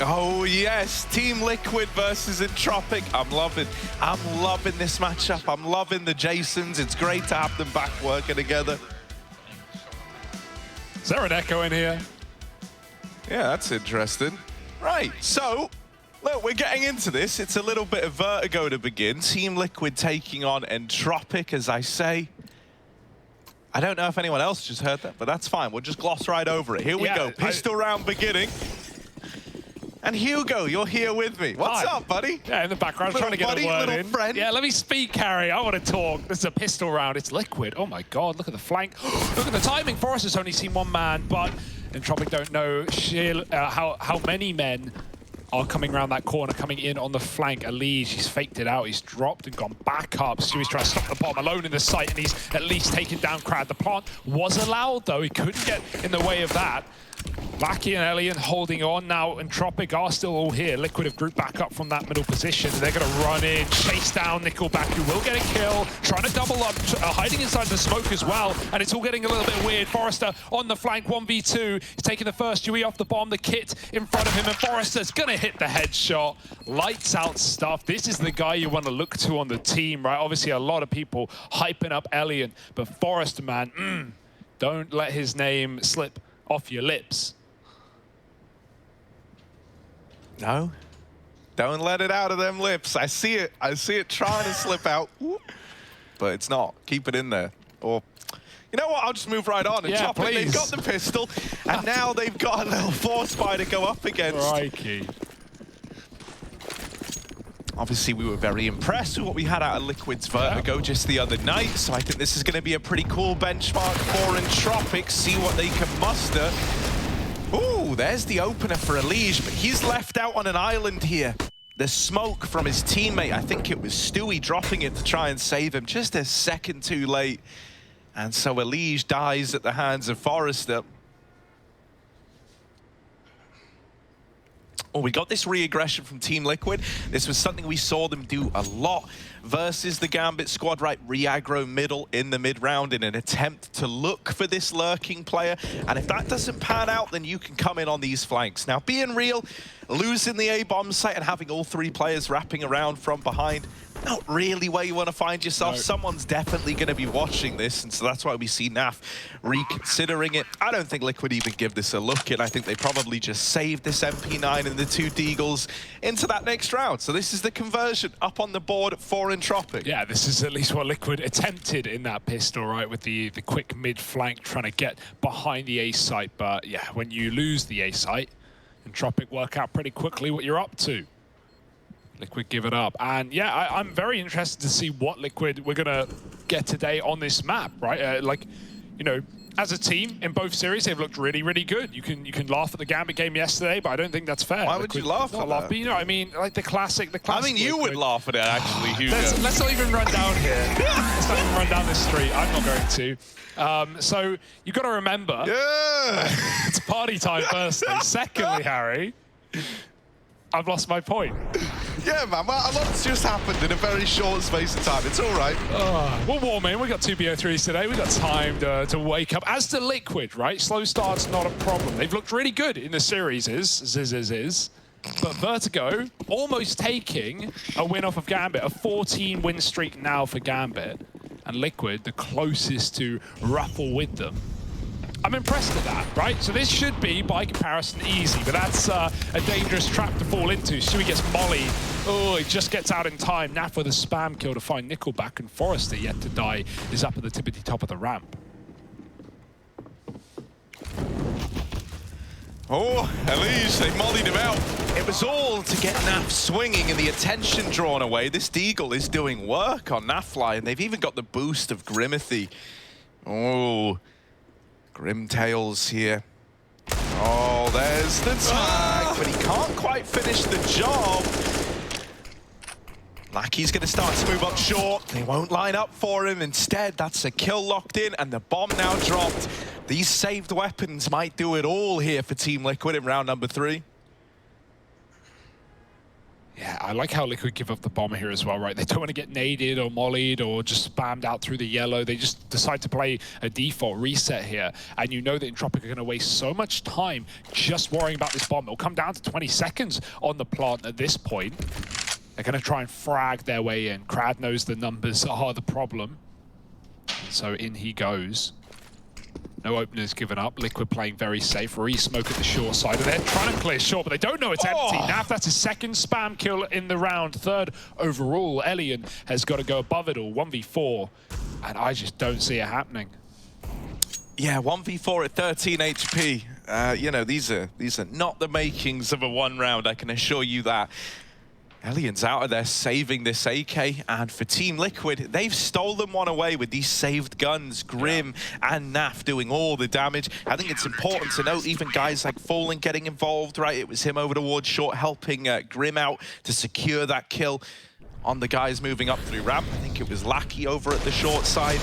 Oh yes, Team Liquid versus Entropiq. I'm loving this matchup. I'm loving the Jasons. It's great to have them back working together. Is there an echo in here? Yeah, that's interesting. Right, so, look, we're getting into this. It's a little bit of Vertigo to begin. Team Liquid taking on Entropiq, as I say. I don't know if anyone else just heard that, but that's fine. We'll just gloss right over it. Here we go. Pistol round beginning. And Hugo, you're here with me. What's up, buddy? Yeah, in the background, trying to get a word in. Friend. Yeah, let me speak, Harry. I want to talk. This is a pistol round. It's Liquid. Oh my God, look at the flank. Look at the timing. Forrest has only seen one man, but Entropiq don't know how many men are coming around that corner, coming in on the flank. Elige, he's faked it out. He's dropped and gone back up. Stewie's trying to stop the bomb alone in the site, and he's at least taken down Crad. The plant was allowed, though. He couldn't get in the way of that. Lackey and Elian holding on now. Entropiq are still all here. Liquid have grouped back up from that middle position. They're going to run in, chase down Nickelback, who will get a kill. Trying to double up, hiding inside the smoke as well. And it's all getting a little bit weird. Forrester on the flank, 1v2. He's taking the first Dewey off the bomb. The kit in front of him, and Forrester's going to hit the headshot. Lights out stuff. This is the guy you want to look to on the team, right? Obviously, a lot of people hyping up Elian, but Forrester, man, don't let his name slip off your lips. No, don't let it out of them lips. I see it trying to slip out, but it's not. Keep it in there. Or, you know what, I'll just move right on. And yeah, please. They've got the pistol, and now they've got a little force fire to go up against. Crikey. Obviously, we were very impressed with what we had out of Liquid's Vertigo just the other night, so I think this is going to be a pretty cool benchmark for Entropiq. See what they can muster. Ooh, there's the opener for Elige, but he's left out on an island here. The smoke from his teammate, I think it was Stewie, dropping it to try and save him just a second too late. And so Elige dies at the hands of Forrester. Oh, we got this re-aggression from Team Liquid. This was something we saw them do a lot versus the Gambit squad, right? Re-aggro middle in the mid-round in an attempt to look for this lurking player. And if that doesn't pan out, then you can come in on these flanks. Now, being real, losing the A-bomb site and having all three players wrapping around from behind, not really where you want to find yourself. No. Someone's definitely going to be watching this, and so that's why we see NAF reconsidering it. I don't think Liquid even give this a look in. I think they probably just saved this MP9 and the two Deagles into that next round. So this is the conversion up on the board for Entropiq. Yeah, this is at least what Liquid attempted in that pistol, right? With the quick mid-flank, trying to get behind the A site. But yeah, when you lose the A site, Entropiq work out pretty quickly what you're up to. Liquid give it up. And yeah, I'm very interested to see what Liquid we're going to get today on this map, right? Like, you know, as a team in both series, they've looked really, really good. You can laugh at the Gambit game yesterday, but I don't think that's fair. Why would you laugh at that? But, you know, I mean, like the classic. I mean, you would laugh at it, actually, Hugo. Let's not even run down here. Let's not even run down this street. I'm not going to. So you've got to remember, it's party time firstly. Secondly, Harry, I've lost my point. Yeah, man, well, a lot's just happened in a very short space of time. It's all right. We'll warm in. We got 2 BO3s today. We got time to wake up. As to Liquid, right? Slow start's not a problem. They've looked really good in the series, But Vertigo almost taking a win off of Gambit. A 14-win streak now for Gambit. And Liquid, the closest to ruffle with them. I'm impressed at that, right? So this should be, by comparison, easy, but that's a dangerous trap to fall into. Stewie gets molly. Oh, he just gets out in time. Naf with a spam kill to find Nickelback, and Forrester, yet to die, is up at the tippity top of the ramp. Oh, Elige, they mollied him out. It was all to get Naf swinging and the attention drawn away. This Deagle is doing work on Nafly, and they've even got the boost of Grimathy. Oh. Grimtails here. Oh, there's the tag, but he can't quite finish the job. Lackey's going to start to move up short. They won't line up for him. Instead, that's a kill locked in, and the bomb now dropped. These saved weapons might do it all here for Team Liquid in round number 3. Yeah, I like how Liquid give up the bomb here as well, right? They don't want to get naded or mollied or just spammed out through the yellow. They just decide to play a default reset here. And you know that Entropiq are going to waste so much time just worrying about this bomb. It'll come down to 20 seconds on the plant at this point. They're going to try and frag their way in. Crad knows the numbers are the problem. So in he goes. No openers given up. Liquid playing very safe. Re-smoke at the short side. And they're trying to clear short, but they don't know it's empty. Naf, that's his second spam kill in the round. Third overall. Elian has got to go above it all. 1v4. And I just don't see it happening. Yeah, 1v4 at 13 HP. You know, these are not the makings of a one round, I can assure you that. Elian's out of there saving this AK, and for Team Liquid, they've stolen one away with these saved guns. Grim and Naf doing all the damage. I think it's important to note even guys like Fallen getting involved, right? It was him over towards short helping Grim out to secure that kill on the guys moving up through ramp. I think it was Lackey over at the short side.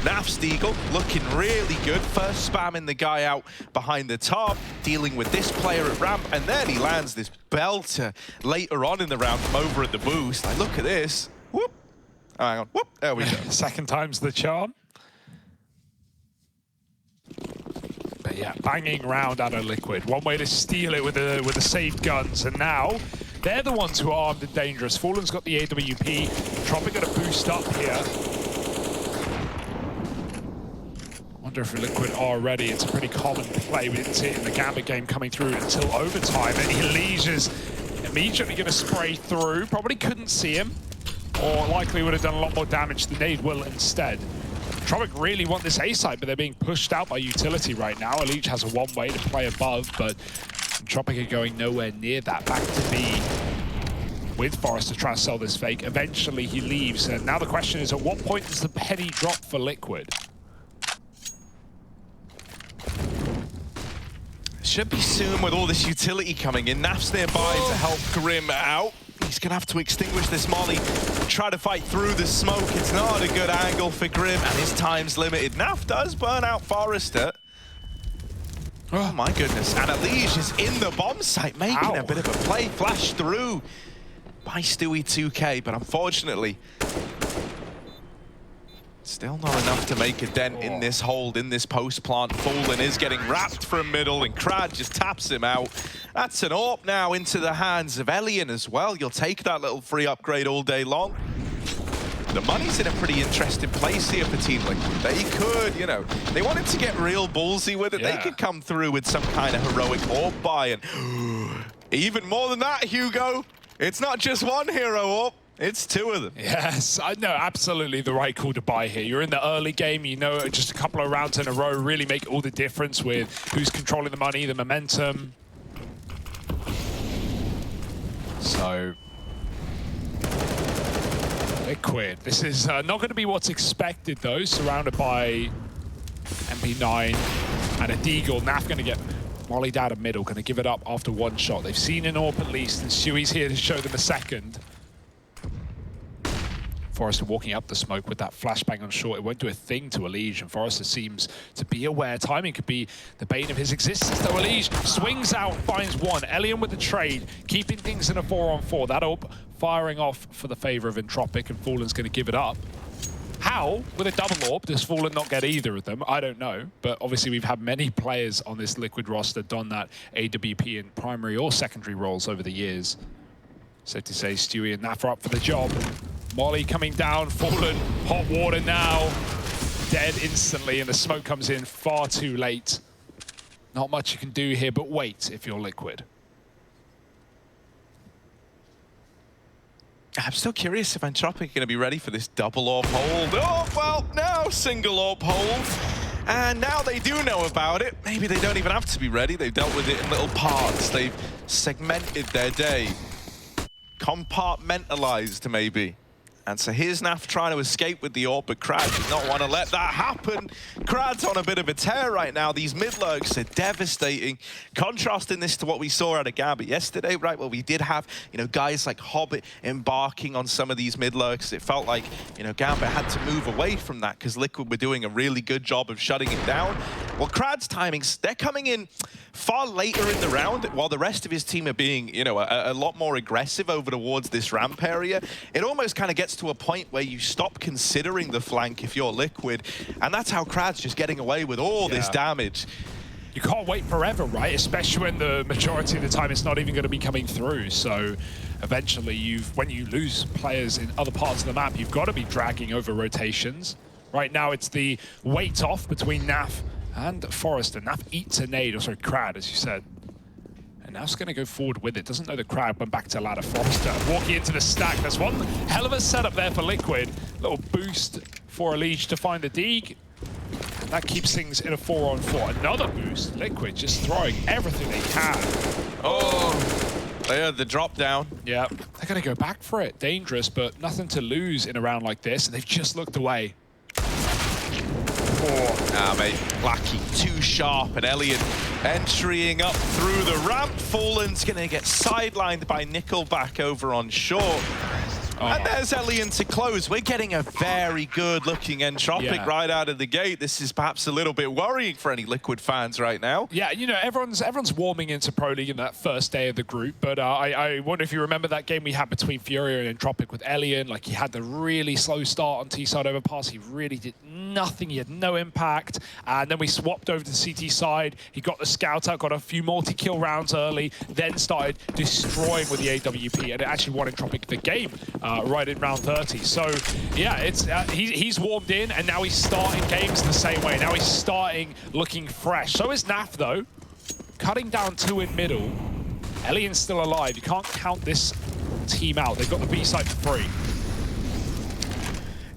Naf Steagle looking really good. First spamming the guy out behind the top, dealing with this player at ramp, and then he lands this belter later on in the round from over at the boost. Like, look at this. Whoop. Oh, hang on. Whoop. There we go. Second time's the charm. But yeah, banging round out of Liquid. One way to steal it with the saved guns, and now they're the ones who are armed and dangerous. Fallen's got the AWP. Entropiq got a boost up here. Wonder if Liquid are ready. It's a pretty common play. We didn't see it in the Gambit game coming through until overtime. And Elise is immediately going to spray through. Probably couldn't see him, or likely would have done a lot more damage than they will instead. Entropiq really want this A side, but they're being pushed out by utility right now. Elise has a one way to play above, but Entropiq are going nowhere near that. Back to B with Forrest to try and sell this fake. Eventually he leaves, and now the question is, at what point does the penny drop for Liquid? Should be soon with all this utility coming in. Naf's nearby to help Grim out. He's going to have to extinguish this molly, try to fight through the smoke. It's not a good angle for Grim, and his time's limited. Naf does burn out Forrester. Oh my goodness, and Elise is in the bomb site, making a bit of a play. Flash through by Stewie 2K, but unfortunately, still not enough to make a dent in this hold, in this post plant. Fallen is getting wrapped from middle, and Crad just taps him out. That's an AWP now into the hands of Elian as well. You'll take that little free upgrade all day long. The money's in a pretty interesting place here for Team Liquid. They could, you know, they wanted to get real ballsy with it. Yeah. They could come through with some kind of heroic AWP buy, and even more than that, Hugo. It's not just one hero AWP. It's two of them. Yes, no, absolutely the right call to buy here. You're in the early game, you know, just a couple of rounds in a row really make all the difference with who's controlling the money, the momentum. So, Liquid. This is not going to be what's expected, though. Surrounded by MP9 and a Deagle. Naf going to get mollied out of middle, going to give it up after one shot. They've seen an AWP at least, and Stewie's here to show them a second. Forrester walking up the smoke with that flashbang on short. It won't do a thing to Elise, and Forrester seems to be aware. Timing could be the bane of his existence, though. Elise swings out, finds one. Elian with the trade, keeping things in a 4-on-4. That AWP firing off for the favor of Entropiq, and Fallen's going to give it up. How, with a double AWP, does Fallen not get either of them? I don't know, but obviously we've had many players on this Liquid roster done that AWP in primary or secondary roles over the years. Safe to say Stewie and Naf are up for the job. Molly coming down, Fallen, hot water now, dead instantly, and the smoke comes in far too late. Not much you can do here, but wait if you're Liquid. I'm still curious if Entropiq are going to be ready for this double AWP hold. Oh, well, now single AWP hold. And now they do know about it. Maybe they don't even have to be ready. They've dealt with it in little parts. They've segmented their day. Compartmentalized, maybe. And so here's Naf trying to escape with the AWP, but Crad does not want to let that happen. Crad's on a bit of a tear right now. These mid-lurks are devastating. Contrasting this to what we saw out of Gambit yesterday, right? Well, we did have, you know, guys like Hobbit embarking on some of these mid-lurks. It felt like, you know, Gambit had to move away from that because Liquid were doing a really good job of shutting it down. Well, Krad's timings, they're coming in far later in the round, while the rest of his team are being, you know, a lot more aggressive over towards this ramp area. It almost kind of gets to a point where you stop considering the flank if you're Liquid, and that's how Krad's just getting away with all this damage. You can't wait forever, right? Especially when the majority of the time it's not even going to be coming through. So eventually, when you lose players in other parts of the map, you've got to be dragging over rotations. Right now, it's the weight off between Naf and Forrester. Naf eats a nade, or sorry, Krad, as you said. And Naf's going to go forward with it. Doesn't know the Krad went back to ladder. Forrester walking into the stack. There's one hell of a setup there for Liquid. Little boost for Elige to find the Deeg. And that keeps things in a 4-on-4. Another boost. Liquid just throwing everything they can. Oh, they had the drop down. Yeah, they're going to go back for it. Dangerous, but nothing to lose in a round like this. And they've just looked away. Ah, mate, Lucky too sharp, and Elliot entering up through the ramp. Fallen's going to get sidelined by Nickelback over on short. And there's Elian to close. We're getting a very good-looking Entropiq right out of the gate. This is perhaps a little bit worrying for any Liquid fans right now. Yeah, you know, everyone's warming into Pro League in that first day of the group, but I wonder if you remember that game we had between Fury and Entropiq with Elian. Like, he had the really slow start on T-side overpass. He really did nothing. He had no impact. And then we swapped over to the CT side. He got the scout out, got a few multi-kill rounds early, then started destroying with the AWP, and it actually won Entropiq the game. Right in round 30. So, yeah, it's he's warmed in, and now he's starting games the same way. Now he's starting looking fresh. So is Naf, though. Cutting down 2 in middle. Elian's still alive. You can't count this team out. They've got the B side for free.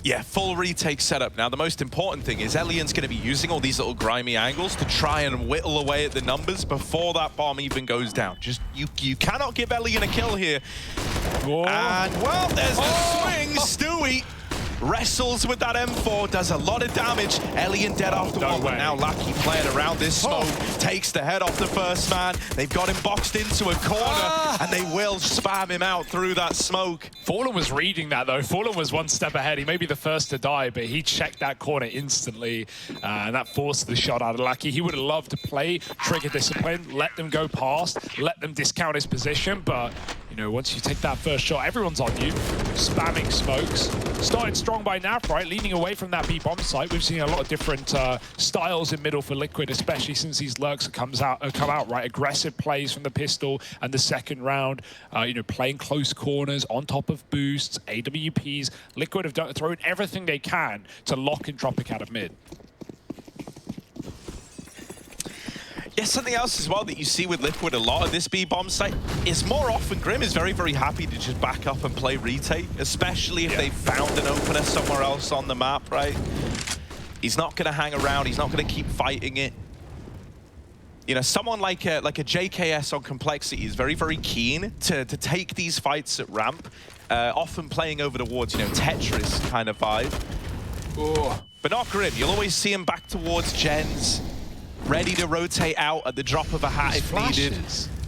Yeah, full retake setup. Now, the most important thing is Elian's going to be using all these little grimy angles to try and whittle away at the numbers before that bomb even goes down. Just, you cannot give Elian a kill here. Whoa. And, well, there's the swing. Stewie wrestles with that M4, does a lot of damage. Elian dead after one, but now Lucky playing around this smoke, takes the head off the first man. They've got him boxed into a corner, and they will spam him out through that smoke. Fallen was reading that, though. Fallen was one step ahead. He may be the first to die, but he checked that corner instantly, and that forced the shot out of Lucky. He would have loved to play trigger discipline, let them go past, let them discount his position, but you know, once you take that first shot, everyone's on you. Spamming smokes. Started strong by Naf, right? Leaning away from that B-bomb site. We've seen a lot of different styles in middle for Liquid, especially since these lurks have come out, right? Aggressive plays from the pistol and the second round. You know, playing close corners on top of boosts, AWPs. Liquid have thrown everything they can to lock Entropiq out of mid. Yeah, something else as well that you see with Liquid a lot of this B-bomb site is more often Grim is very, very happy to just back up and play retake, especially if they found an opener somewhere else on the map, right? He's not going to hang around. He's not going to keep fighting it. You know, someone like a JKS on Complexity is very, very keen to take these fights at ramp, often playing over towards, you know, Tetris kind of vibe. Ooh. But not Grim. You'll always see him back towards gens, ready to rotate out at the drop of a hat if needed.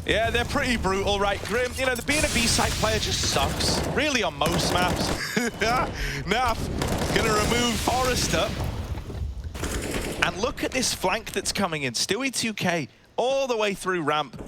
Yeah, they're pretty brutal, right, Grim? You know, being a B-side player just sucks, really, on most maps. Naf gonna remove Forrester. And look at this flank that's coming in. Stewie 2K all the way through ramp.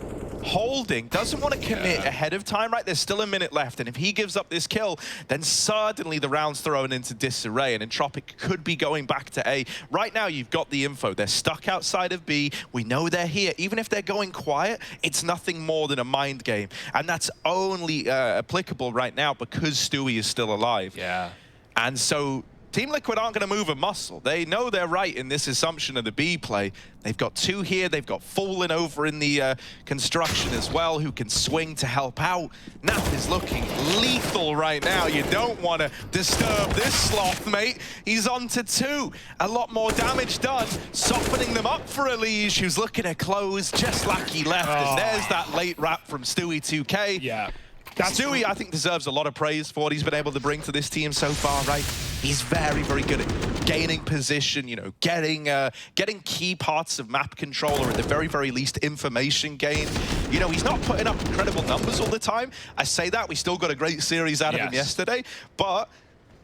Holding, doesn't want to commit ahead of time, right? There's still a minute left, and if he gives up this kill, then suddenly the round's thrown into disarray, and Entropiq could be going back to A. Right now, you've got the info. They're stuck outside of B. We know they're here. Even if they're going quiet, it's nothing more than a mind game, and that's only applicable right now because Stewie is still alive. Yeah. And so Team Liquid aren't going to move a muscle. They know they're right in this assumption of the B play. They've got 2 here. They've got Fallen over in the construction as well, who can swing to help out. Naf is looking lethal right now. You don't want to disturb this sloth, mate. He's on to 2. A lot more damage done, softening them up for Elige, who's looking to close just like he left. As there's that late wrap from Stewie 2K. Yeah. Stewie, I think, deserves a lot of praise for what he's been able to bring to this team so far, right? He's very, very good at gaining position, you know, getting key parts of map control, or at the very, very least, information gain. You know, he's not putting up incredible numbers all the time. I say that, we still got a great series out of him yesterday, but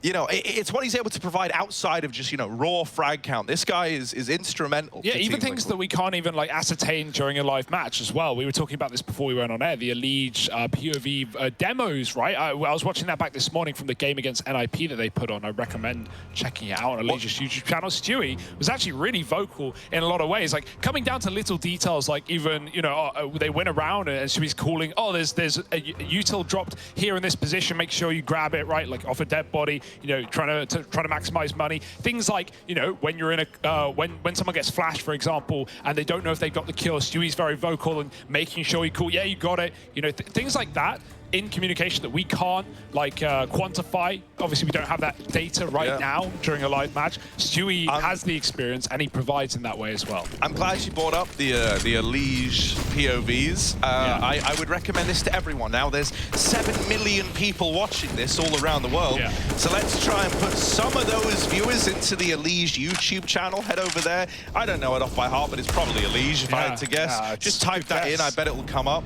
you know, it's what he's able to provide outside of just, you know, raw frag count. This guy is instrumental. Yeah, to even Team things Liquid. that we can't even like ascertain during a live match as well. We were talking about this before we went on air, the Elite POV demos, right? I was watching that back this morning from the game against NIP that they put on. I recommend checking it out on Elite's YouTube channel. Stewie was actually really vocal in a lot of ways, like coming down to little details, like even, you know, they went around and Stewie's calling, oh, there's a util dropped here in this position, make sure you grab it, right? Like off a dead body, you know, trying to maximize money. Things like, you know, when you're in a when someone gets flashed, for example, and they don't know if they got the kill, Stewie's very vocal and making sure you call, yeah, you got it. You know, things like that in communication that we can't like quantify. Obviously, we don't have that data right now during a live match. Stewie has the experience and he provides in that way as well. I'm glad you brought up the Elige POVs. I would recommend this to everyone. Now, there's 7 million people watching this all around the world. So let's try and put some of those viewers into the Elige YouTube channel. Head over there. I don't know it off by heart, but it's probably Elige if I had to guess. Just type that in. I bet it will come up.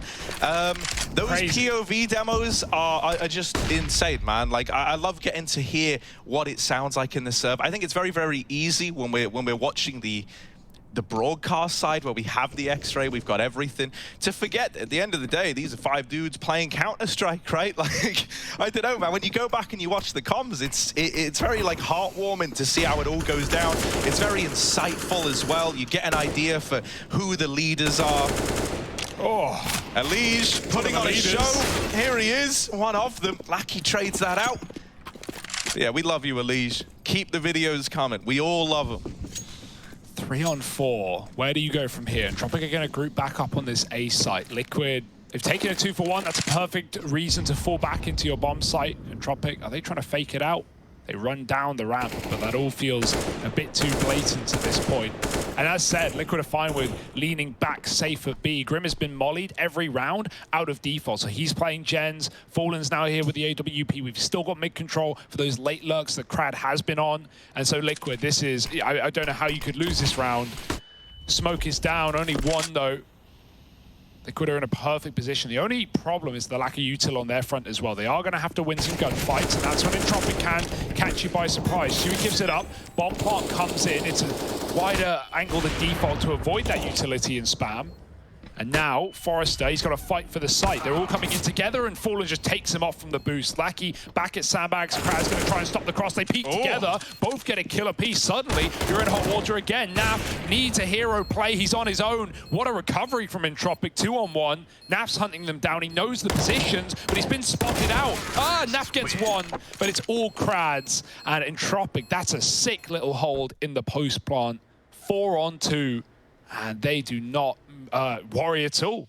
Those POV demos are just insane, man. Like, I love getting to hear what it sounds like in the serve. I think it's very, very easy when we're watching the broadcast side where we have the X-ray, we've got everything, to forget at the end of the day, these are 5 dudes playing Counter-Strike, right? Like, I don't know, man. When you go back and you watch the comms, it's very, like, heartwarming to see how it all goes down. It's very insightful as well. You get an idea for who the leaders are. Oh, Elige putting on a show. Here he is, one of them. Lackey trades that out. Yeah, we love you, Elige. Keep the videos coming. We all love them. 3 on 4. Where do you go from here? Entropiq are going to group back up on this A site. Liquid, they've taken a 2-for-1. That's a perfect reason to fall back into your bomb site. Entropiq, are they trying to fake it out? They run down the ramp, but that all feels a bit too blatant at this point. And as said, Liquid are fine with leaning back safe at B. Grim has been mollied every round out of default, so he's playing gens. Fallen's now here with the AWP. We've still got mid-control for those late lurks that Crad has been on. And so Liquid, this is, I don't know how you could lose this round. Smoke is down, only 1 though. Liquid are in a perfect position. The only problem is the lack of util on their front as well. They are going to have to win some gunfights, and that's when Entropiq can catch you by surprise. Stewie gives it up. Bomb plant comes in. It's a wider angle than default to avoid that utility and spam. And now, Forrester, he's got to fight for the site. They're all coming in together, and Fallen just takes him off from the boost. Lackey back at sandbags. Krad's going to try and stop the cross. They peek together. Both get a kill apiece. Suddenly, you're in hot water again. Naf needs a hero play. He's on his own. What a recovery from Entropiq. 2-on-1. Naf's hunting them down. He knows the positions, but he's been spotted out. Naf gets 1, but it's all Krads. And Entropiq, that's a sick little hold in the post plant. 4-on-2. And they do not worry at all.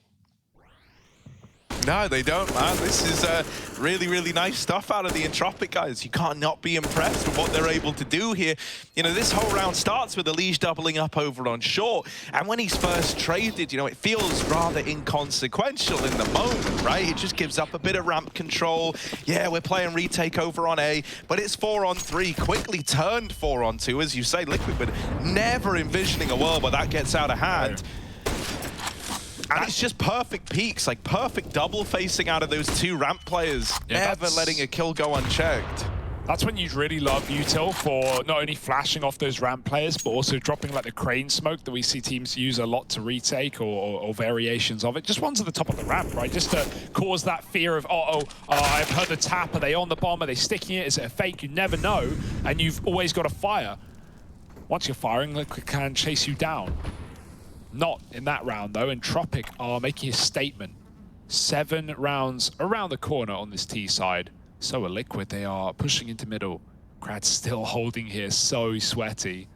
No, they don't, man. This is really, really nice stuff out of the Entropiq guys. You can't not be impressed with what they're able to do here. You know, this whole round starts with Elige doubling up over on short. And when he's first traded, you know, it feels rather inconsequential in the moment, right? It just gives up a bit of ramp control. Yeah, we're playing retake over on A, but it's 4-on-3, quickly turned 4-on-2, as you say. Liquid, but never envisioning a world where that gets out of hand. And it's just perfect peaks, like perfect double facing out of those 2 ramp players. Yeah, never letting a kill go unchecked. That's when you'd really love util for not only flashing off those ramp players, but also dropping like the crane smoke that we see teams use a lot to retake or variations of it. Just ones at the top of the ramp, right? Just to cause that fear of, I've heard the tap. Are they on the bomb? Are they sticking it? Is it a fake? You never know. And you've always got to fire. Once you're firing, Liquid can chase you down. Not in that round, though. Entropiq are making a statement. 7 rounds around the corner on this T side. So are Liquid. They are pushing into middle. Krad's still holding here, so sweaty.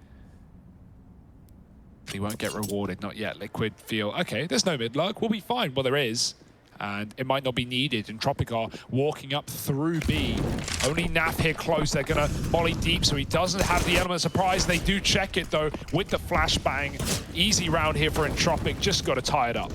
He won't get rewarded, not yet. Liquid feel, okay, there's no mid-lurk. We'll be fine. Well, there is. And it might not be needed. Entropiq are walking up through B. Only Naf here close. They're going to volley deep, so he doesn't have the element of surprise. They do check it, though, with the flashbang. Easy round here for Entropiq. Just got to tie it up.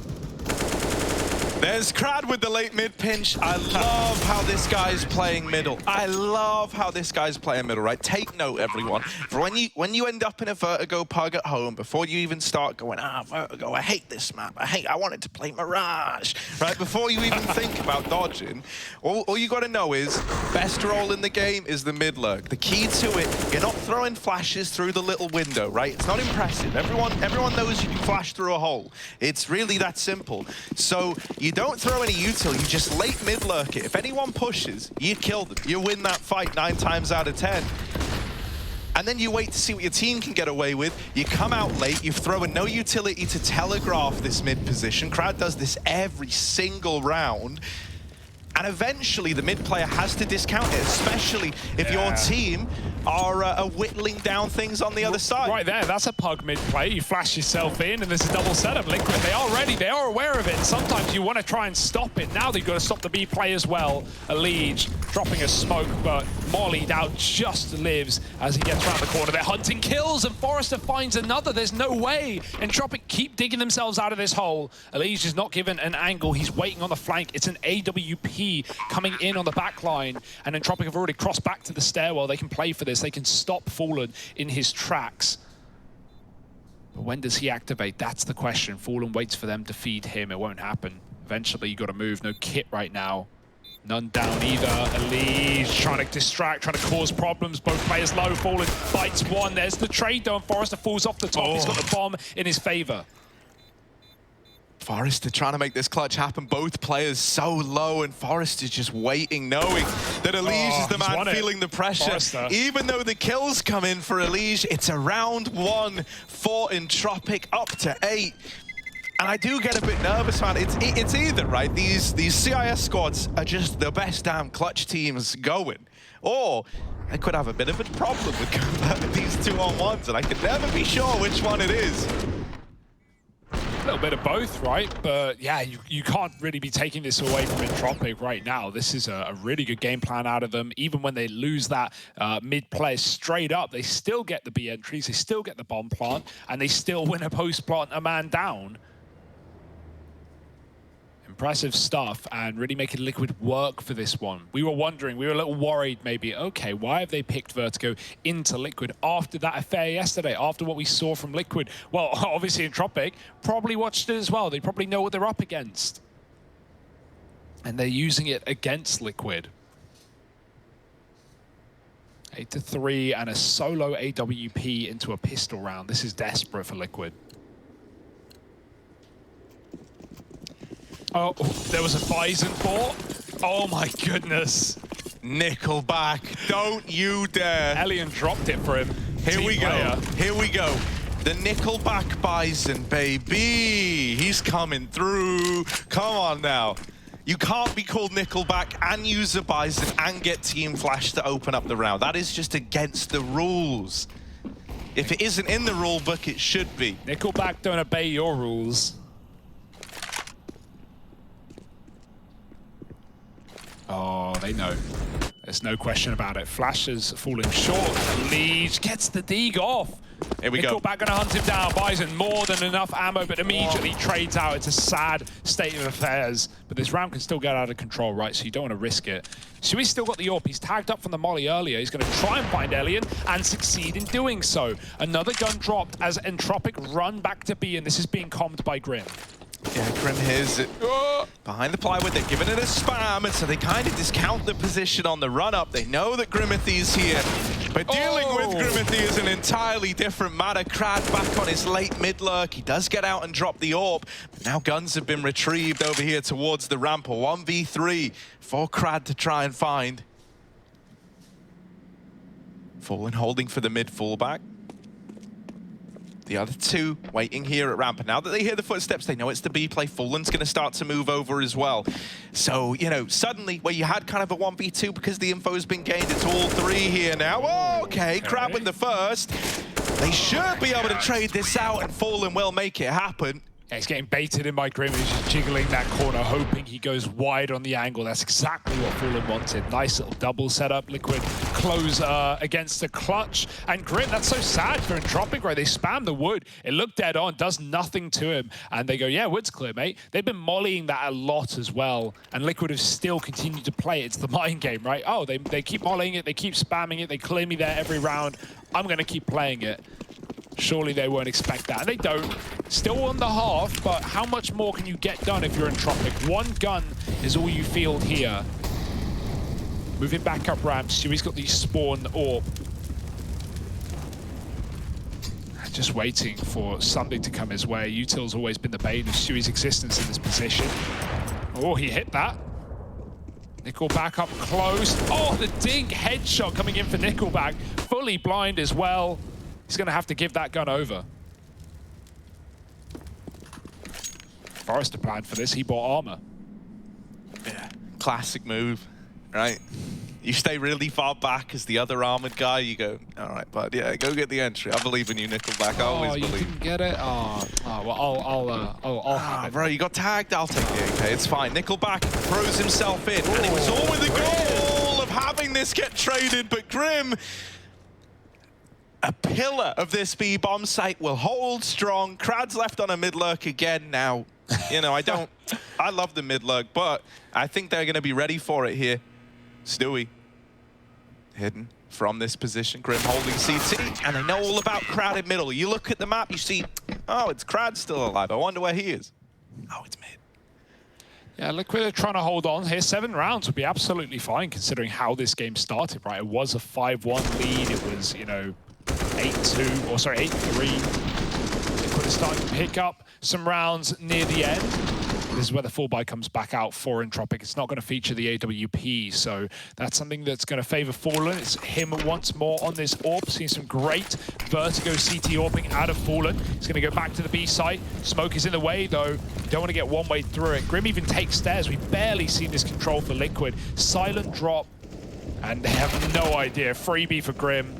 There's Crad with the late mid pinch. I love how this guy's playing middle. I love how this guy's playing middle, right? Take note, everyone. For when you end up in a Vertigo pug at home, before you even start going, Vertigo, I hate this map. I wanted to play Mirage, right? Before you even think about dodging, all you got to know is best role in the game is the mid lurk. The key to it, you're not throwing flashes through the little window, right? It's not impressive. Everyone knows you can flash through a hole. It's really that simple. So you don't throw any util, you just late mid lurk it. If anyone pushes, you kill them. You win that fight 9 times out of 10. And then you wait to see what your team can get away with. You come out late, you throw in no utility to telegraph this mid position. Crowd does this every single round. And eventually the mid player has to discount it, especially if your team are whittling down things on the other side. Right there, that's a pug mid play. You flash yourself in and there's a double setup. Liquid, they are ready, they are aware of it. And sometimes you want to try and stop it. Now they've got to stop the B play as well. Elige dropping a smoke, but mollied out just lives as he gets around the corner. They're hunting kills and Forrester finds another. There's no way. Entropiq keep digging themselves out of this hole. Elige is not given an angle. He's waiting on the flank. It's an AWP coming in on the back line, and Entropiq have already crossed back to the stairwell. They can play for this. They can stop Fallen in his tracks. But when does he activate? That's the question. Fallen waits for them to feed him. It won't happen. Eventually, you got to move. No kit right now. None down either. Elige trying to distract, trying to cause problems. Both players low. Fallen bites one. There's the trade though, and Forrester falls off the top. He's got the bomb in his favor. Forrester trying to make this clutch happen. Both players so low, and Forrester's just waiting, knowing that Elige is the man feeling the pressure. Forrester. Even though the kills come in for Elige, it's a round 1 for Entropiq, up to 8. And I do get a bit nervous, man. It's either, right, these CIS squads are just the best damn clutch teams going, or I could have a bit of a problem with these 2-on-1s, and I can never be sure which one it is. A little bit of both, right? But yeah, you can't really be taking this away from Entropiq right now. This is a really good game plan out of them. Even when they lose that mid play straight up, they still get the B entries, they still get the bomb plant, and they still win a post plant, a man down. Impressive stuff, and really making Liquid work for this one. We were wondering, we were a little worried maybe, okay, why have they picked Vertigo into Liquid after that affair yesterday, after what we saw from Liquid? Well, obviously Entropiq probably watched it as well. They probably know what they're up against. And they're using it against Liquid. 8-3 and a solo AWP into a pistol round. This is desperate for Liquid. Oh, there was a Bison fort. Oh my goodness. Nickelback, don't you dare. Elian dropped it for him. Here we go. Here we go. The Nickelback Bison, baby. He's coming through. Come on now. You can't be called Nickelback and use a Bison and get Team Flash to open up the round. That is just against the rules. If it isn't in the rule book, it should be. Nickelback don't obey your rules. Oh, they know. There's no question about it. Flash has fallen short. Elige gets the dig off. Here we go. Nickelback gonna hunt him down. Bison more than enough ammo, but immediately trades out. It's a sad state of affairs. But this round can still get out of control, right? So you don't want to risk it. Shui's still got the AWP. He's tagged up from the molly earlier. He's going to try and find Elian and succeed in doing so. Another gun dropped as Entropiq run back to B, and this is being calmed by Grim. Yeah, Grim here's it. Behind the plywood, they're giving it a spam, and so they kind of discount the position on the run-up. They know that Grimithy's here, but dealing with Grimithy is an entirely different matter. Crad back on his late mid-lurk. He does get out and drop the AWP, but now guns have been retrieved over here towards the ramp. A 1v3 for Crad to try and find. Fallen holding for the mid-fullback. The other two waiting here at ramp. And now that they hear the footsteps, they know it's the B play. Fallen's going to start to move over as well. So, you know, suddenly where you had kind of a 1v2 because the info's been gained, it's all three here now. Oh, okay, Crab with the first. They should be able to trade this out, and Fallen will make it happen. Yeah, he's getting baited in by Grim. He's just jiggling that corner, hoping he goes wide on the angle. That's exactly what Fallen wanted. Nice little double setup. Liquid close against the clutch. And Grim, that's so sad for Entropiq, right? They spam the wood. It looked dead on, does nothing to him. And they go, yeah, wood's clear, mate. They've been mollying that a lot as well. And Liquid have still continued to play it. It's the mind game, right? Oh, they keep mollying it. They keep spamming it. They clear me there every round. I'm going to keep playing it. Surely they won't expect that. And they don't. Still on the half, but how much more can you get done if you're Entropiq? One gun is all you field here. Moving back up ramp. Stewie's got the spawn orb. Just waiting for something to come his way. Util's always been the bane of Stewie's existence in this position. Oh, he hit that. Nickelback up close. Oh, the dink headshot coming in for Nickelback. Fully blind as well. He's going to have to give that gun over. Forrester planned for this. He bought armor. Yeah, classic move, right? You stay really far back as the other armored guy. You go, all right, bud, yeah, go get the entry. I believe in you, Nickelback. I always believe. Oh, you didn't get it? Oh, well, I'll have it. Bro, you got tagged. I'll take the AK. It's fine. Nickelback throws himself in, and it was all with the goal of having this get traded. But Grim, a pillar of this B bomb site, will hold strong. Krad's left on a mid lurk again now. You know, I love the mid lurk, but I think they're going to be ready for it here. Stewie, hidden from this position. Grim holding CT, and they know all about Krad in middle. You look at the map, you see, oh, it's Krad still alive. I wonder where he is. Oh, it's mid. Yeah, Liquid are trying to hold on here. 7 rounds would be absolutely fine considering how this game started, right? It was a 5-1 lead. It was, you know, 8-2, or sorry, 8-3. Liquid is starting to pick up some rounds near the end. This is where the full buy comes back out for Entropiq. It's not going to feature the AWP, so that's something that's going to favor Fallen. It's him once more on this AWP. Seeing some great Vertigo CT AWPing out of Fallen. He's going to go back to the B site. Smoke is in the way, though. Don't want to get one way through it. Grim even takes stairs. We've barely seen this control for Liquid. Silent drop, and they have no idea. Freebie for Grim.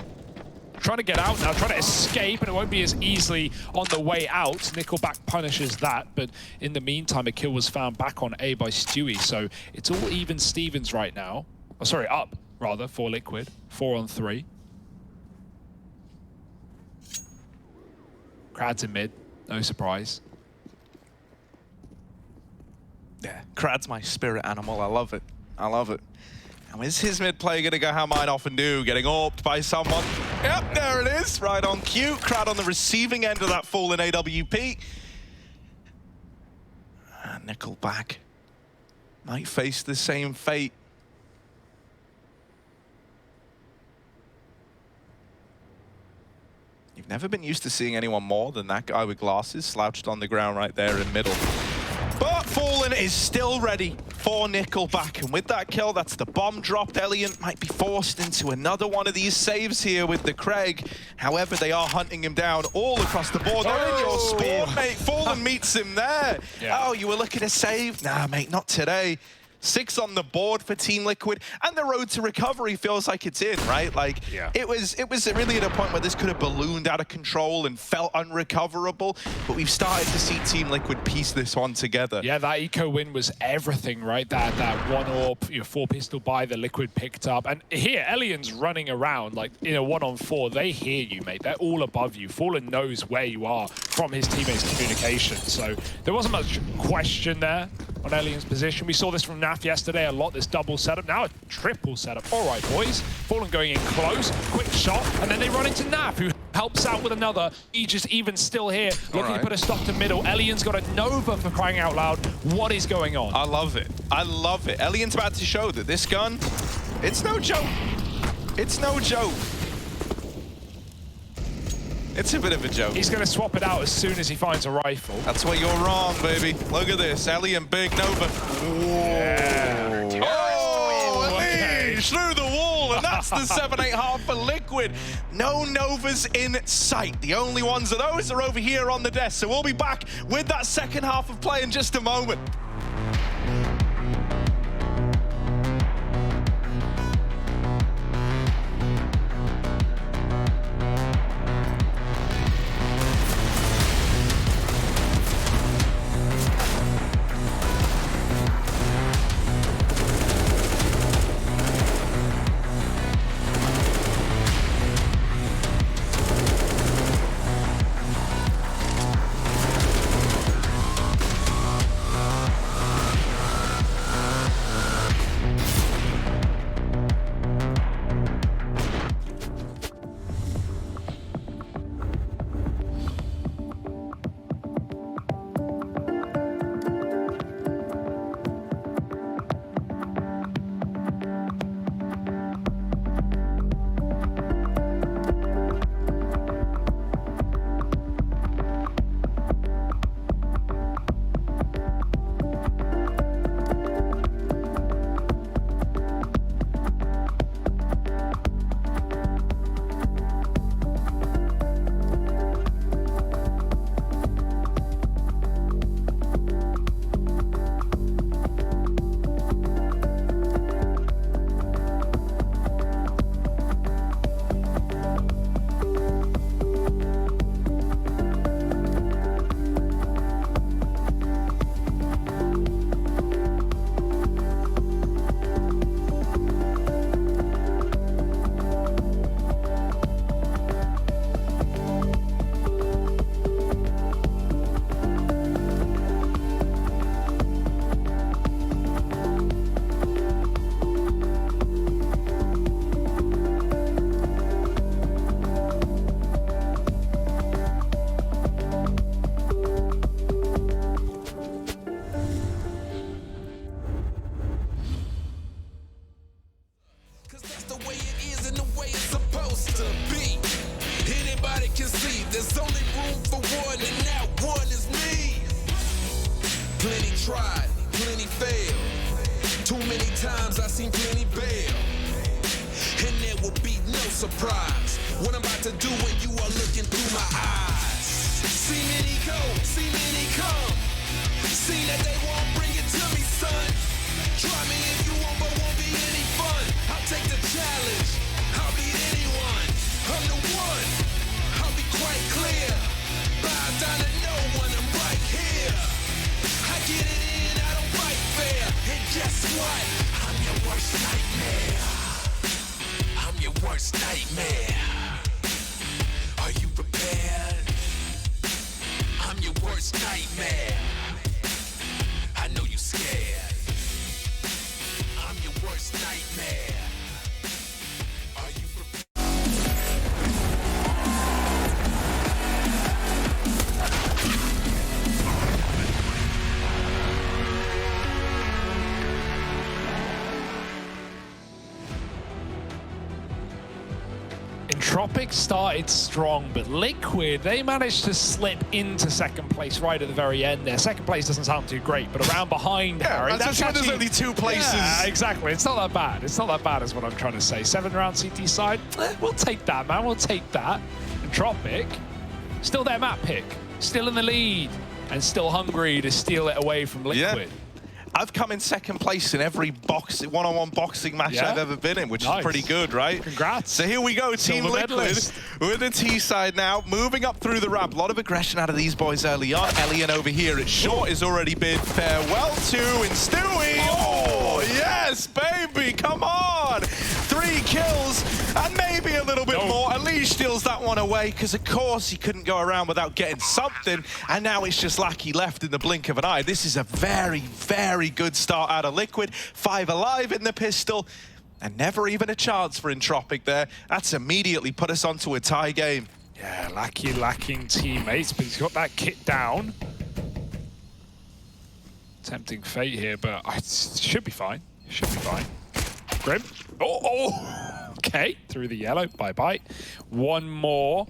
Trying to get out now, trying to escape, and it won't be as easily on the way out. Nickelback punishes that, but in the meantime, a kill was found back on A by Stewie, so it's all even Stevens right now. Oh, sorry, up, rather, for Liquid. 4 on 3. Krad's in mid, no surprise. Yeah, Krad's my spirit animal. I love it. I love it. Now, is his mid play going to go how mine often do? Getting AWP'd by someone. Yep, there it is. Right on cue. Krad on the receiving end of that fallen AWP. And Nickelback might face the same fate. You've never been used to seeing anyone more than that guy with glasses slouched on the ground right there in middle. But Fallen is still ready for Nickelback, and with that kill, that's the bomb dropped. Eliant might be forced into another one of these saves here with the Craig. However, they are hunting him down all across the board. They're in your spawn, mate. Fallen meets him there. Yeah. Oh, you were looking to save? Nah, mate, not today. 6 on the board for Team Liquid, and the road to recovery feels like it's in, right? Like, yeah. it was really at a point where this could have ballooned out of control and felt unrecoverable, but we've started to see Team Liquid piece this one together. Yeah, that eco win was everything, right? That one AWP, you know, 4 pistol buy that Liquid picked up, and here Elian's running around like in a 1-on-4. They hear you, mate. They're all above you. Fallen knows where you are from his teammates' communication, so there wasn't much question there on Elian's position. We saw this from Naf yesterday a lot, this double setup, now a triple setup. All right, boys. Fallen going in close, quick shot, and then they run into Naf, who helps out with another. Aegis even still here, looking to put a stop to middle. Elian's got a Nova for crying out loud. What is going on? I love it. I love it. Elian's about to show that this gun, it's no joke. It's no joke. It's a bit of a joke. He's going to swap it out as soon as he finds a rifle. That's where you're wrong, baby. Look at this. Elian, big Nova. Yeah. Oh, Elian through the wall, and that's the 7-8 for Liquid. No Novas in sight. The only ones of those are over here on the desk. So we'll be back with that second half of play in just a moment. Too many times I seen plenty bail, and there will be no surprise what I'm about to do when you are looking through my eyes. See many go, see many come. See that they won't bring it to me, son. Try me if you want, but won't be any fun. I'll take the challenge. I'll beat anyone. I'm the one. I'll be quite clear. Bow down to no one. I'm right here. I get it in. I don't fight fair. And guess what? I'm your worst nightmare. I'm your worst nightmare. Are you prepared? I'm your worst nightmare. I know you scared. I'm your worst nightmare. Are you prepared? Entropiq started strong, but Liquid, they managed to slip into second place right at the very end there. Second place doesn't sound too great, but around behind Harry, that's actually, there's only 2 places. Yeah, exactly. It's not that bad. It's not that bad is what I'm trying to say. 7-round CT side, we'll take that, man. We'll take that. Entropiq, still their map pick, still in the lead, and still hungry to steal it away from Liquid. Yeah. I've come in second place in every one-on-one boxing match I've ever been in, which is pretty good, right? Congrats. So here we go, Team Liquid with the T side now, moving up through the ramp. A lot of aggression out of these boys early on. Elian over here at short has already bid farewell to, and Stewie. Oh, yes, baby, come on. 3 kills and maybe a little bit more. Unleash steals that one away because, of course, he couldn't go around without getting something. And now it's just Lackey left in the blink of an eye. This is a very, very good start out of Liquid. 5 alive in the pistol. And never even a chance for Entropiq there. That's immediately put us onto a tie game. Yeah, Lackey lacking teammates, but he's got that kit down. Tempting fate here, but it should be fine. Should be fine. Grim. Oh, okay. Through the yellow. Bye-bye. One more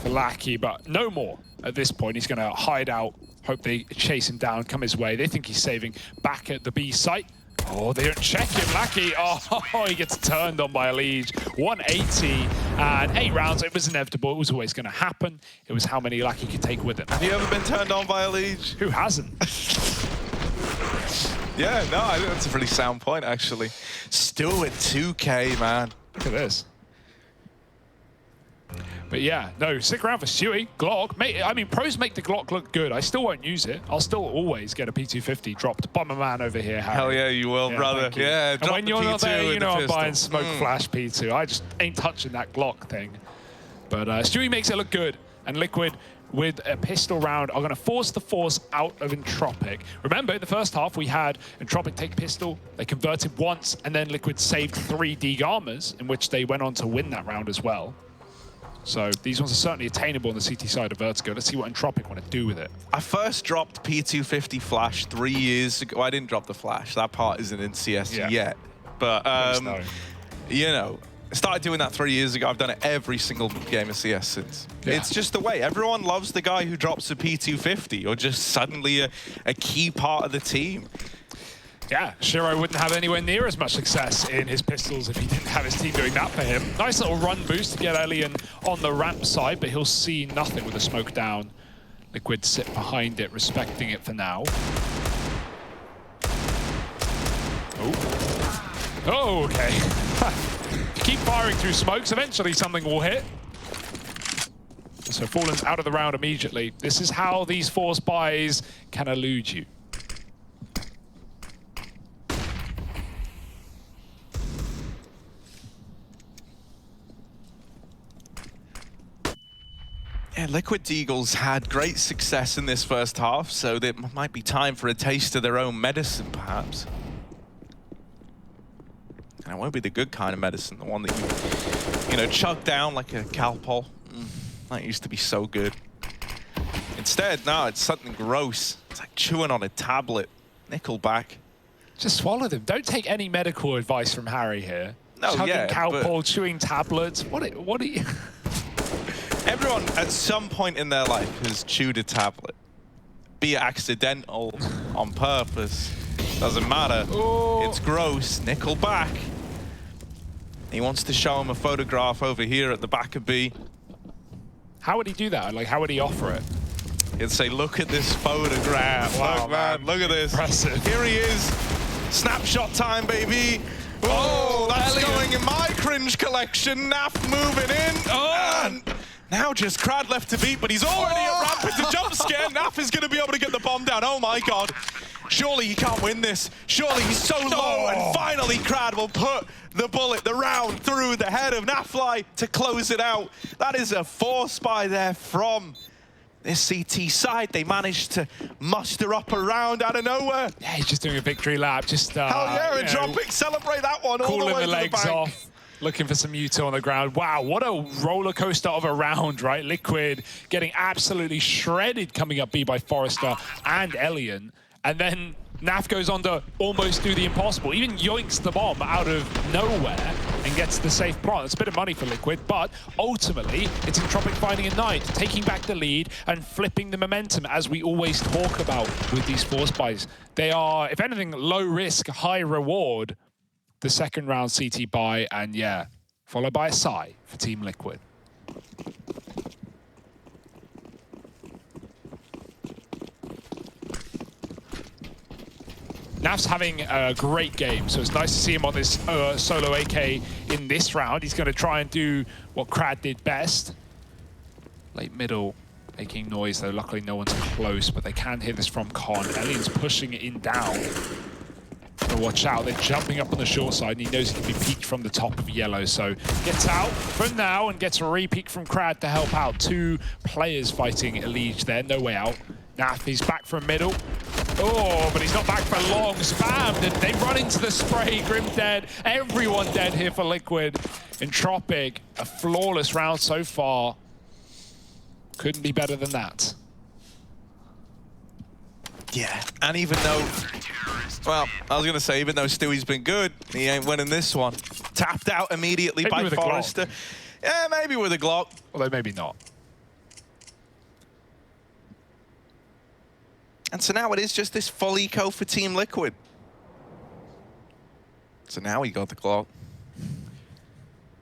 for Lackey, but no more at this point. He's going to hide out. Hope they chase him down, come his way. They think he's saving back at the B site. Oh, they don't check him, Lackey. Oh, he gets turned on by a Liege. 180 and 8 rounds. It was inevitable. It was always going to happen. It was how many Lackey could take with him. Have you ever been turned on by a Liege? Who hasn't? Yeah, no, I think that's a pretty sound point, actually. Still at 2K, man. Look at this. But yeah, no, stick around for Stewie. Glock. I mean, pros make the Glock look good. I still won't use it. I'll still always get a P250 dropped. Bomberman over here, Harry. Hell yeah, you will, brother. Yeah, and when you're not there, you know I'm buying smoke Mm. flash P2. I just ain't touching that Glock thing. But Stewie makes it look good. And Liquid, with a pistol round, are going to force the force out of Entropiq. Remember, in the first half, we had Entropiq take pistol. They converted once, and then Liquid saved 3 Degarmers, in which they went on to win that round as well. So these ones are certainly attainable on the CT side of Vertigo. Let's see what Entropiq want to do with it. I first dropped P250 Flash 3 years ago. Well, I didn't drop the Flash. That part isn't in CS yet. But, you know, I started doing that 3 years ago. I've done it every single game of CS since. Yeah. It's just the way. Everyone loves the guy who drops a P250 or just suddenly a key part of the team. Yeah, Shiro wouldn't have anywhere near as much success in his pistols if he didn't have his team doing that for him. Nice little run boost to get Elian on the ramp side, but he'll see nothing with the smoke down. Liquid sit behind it, respecting it for now. Oh, okay. Keep firing through smokes, eventually something will hit. So Fallen's out of the round immediately. This is how these force buys can elude you. Yeah, Liquid Deagles had great success in this first half, so it might be time for a taste of their own medicine, perhaps. And it won't be the good kind of medicine, the one that you know, chug down like a Calpol. That used to be so good. Instead, now it's something gross. It's like chewing on a tablet. Nickelback. Just swallow them. Don't take any medical advice from Harry here. No, Chugging yeah, Calpol, chewing tablets. What are you? Everyone at some point in their life has chewed a tablet. Be it accidental, on purpose. Doesn't matter. Oh. It's gross. Nickel back. He wants to show him a photograph over here at the back of B. How would he do that? Like, how would he offer it? He'd say, look at this photograph. Wow, Look, man, look at this. Impressive. Here he is. Snapshot time, baby. Oh, that's Elliot. going in my cringe collection. Naf moving in. Oh. And now just Crad left to beat, but he's already at ramp with the jump scare. Naf is going to be able to get the bomb down. Oh my God. Surely he can't win this. Surely he's so low, and finally Crad will put the bullet, the round, through the head of Nafly to close it out. That is a force by there from this CT side. They managed to muster up a round out of nowhere. Yeah, he's just doing a victory lap. Just Hell yeah, Entropiq, celebrate that one all the cooling way the to legs the bank. off. Looking for some U2 on the ground. Wow, what a roller coaster of a round, right? Liquid getting absolutely shredded coming up B by Forrester and Elian. And then Naf goes on to almost do the impossible. Even yoinks the bomb out of nowhere and gets the safe plant. It's a bit of money for Liquid, but ultimately, it's Entropiq finding a night, taking back the lead and flipping the momentum, as we always talk about with these force buys. They are, if anything, low risk, high reward. The second round CT buy, and yeah, followed by a sigh for Team Liquid. Naf's having a great game, so it's nice to see him on this solo AK in this round. He's going to try and do what Crad did best. Late middle, making noise, though luckily no one's close, but they can hear this from Con. Elian's pushing it in down. Gotta watch out, they're jumping up on the short side, and he knows he can be peeked from the top of yellow, so gets out for now and gets a re-peek from Crad to help out. Two players fighting Elige there, no way out. Naf, he's back from middle. Oh, but he's not back for long. Spammed, and they run into the spray. Grim dead. Everyone dead here for Liquid. Entropiq, a flawless round so far. Couldn't be better than that. Yeah, and even though, well, I was going to say, even though Stewie's been good, he ain't winning this one. Tapped out immediately Maybe by with a Forrester. Yeah, maybe with a Glock. Although maybe not. And so now it is just this full eco for Team Liquid. So now he got the Glock.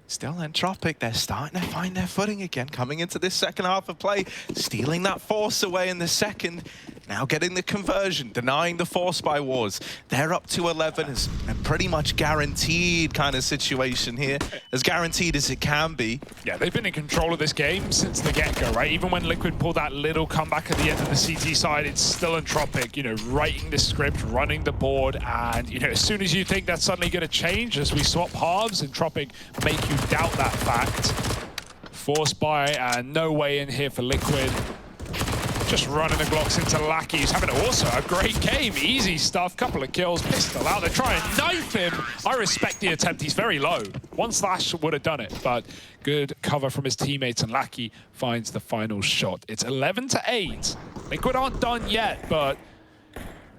Still Entropiq, they're starting to find their footing again, coming into this second half of play, stealing that force away in the second, now getting the conversion, denying the force by wars. They're up to 11, it's a pretty much guaranteed kind of situation here, as guaranteed as it can be. Yeah, they've been in control of this game since the get-go, right? Even when Liquid pulled that little comeback at the end of the CT side, it's still Entropiq, you know, writing the script, running the board, and, you know, as soon as you think that's suddenly going to change, as we swap halves, Entropiq make you doubt that fact. Force buy and no way in here for Liquid. Just running the Glocks into Lackey. He's having also a great game. Easy stuff, couple of kills, pistol out. They try and knife him. I respect the attempt. He's very low. One slash would have done it, but good cover from his teammates, and Lackey finds the final shot. It's 11-8. Liquid aren't done yet, but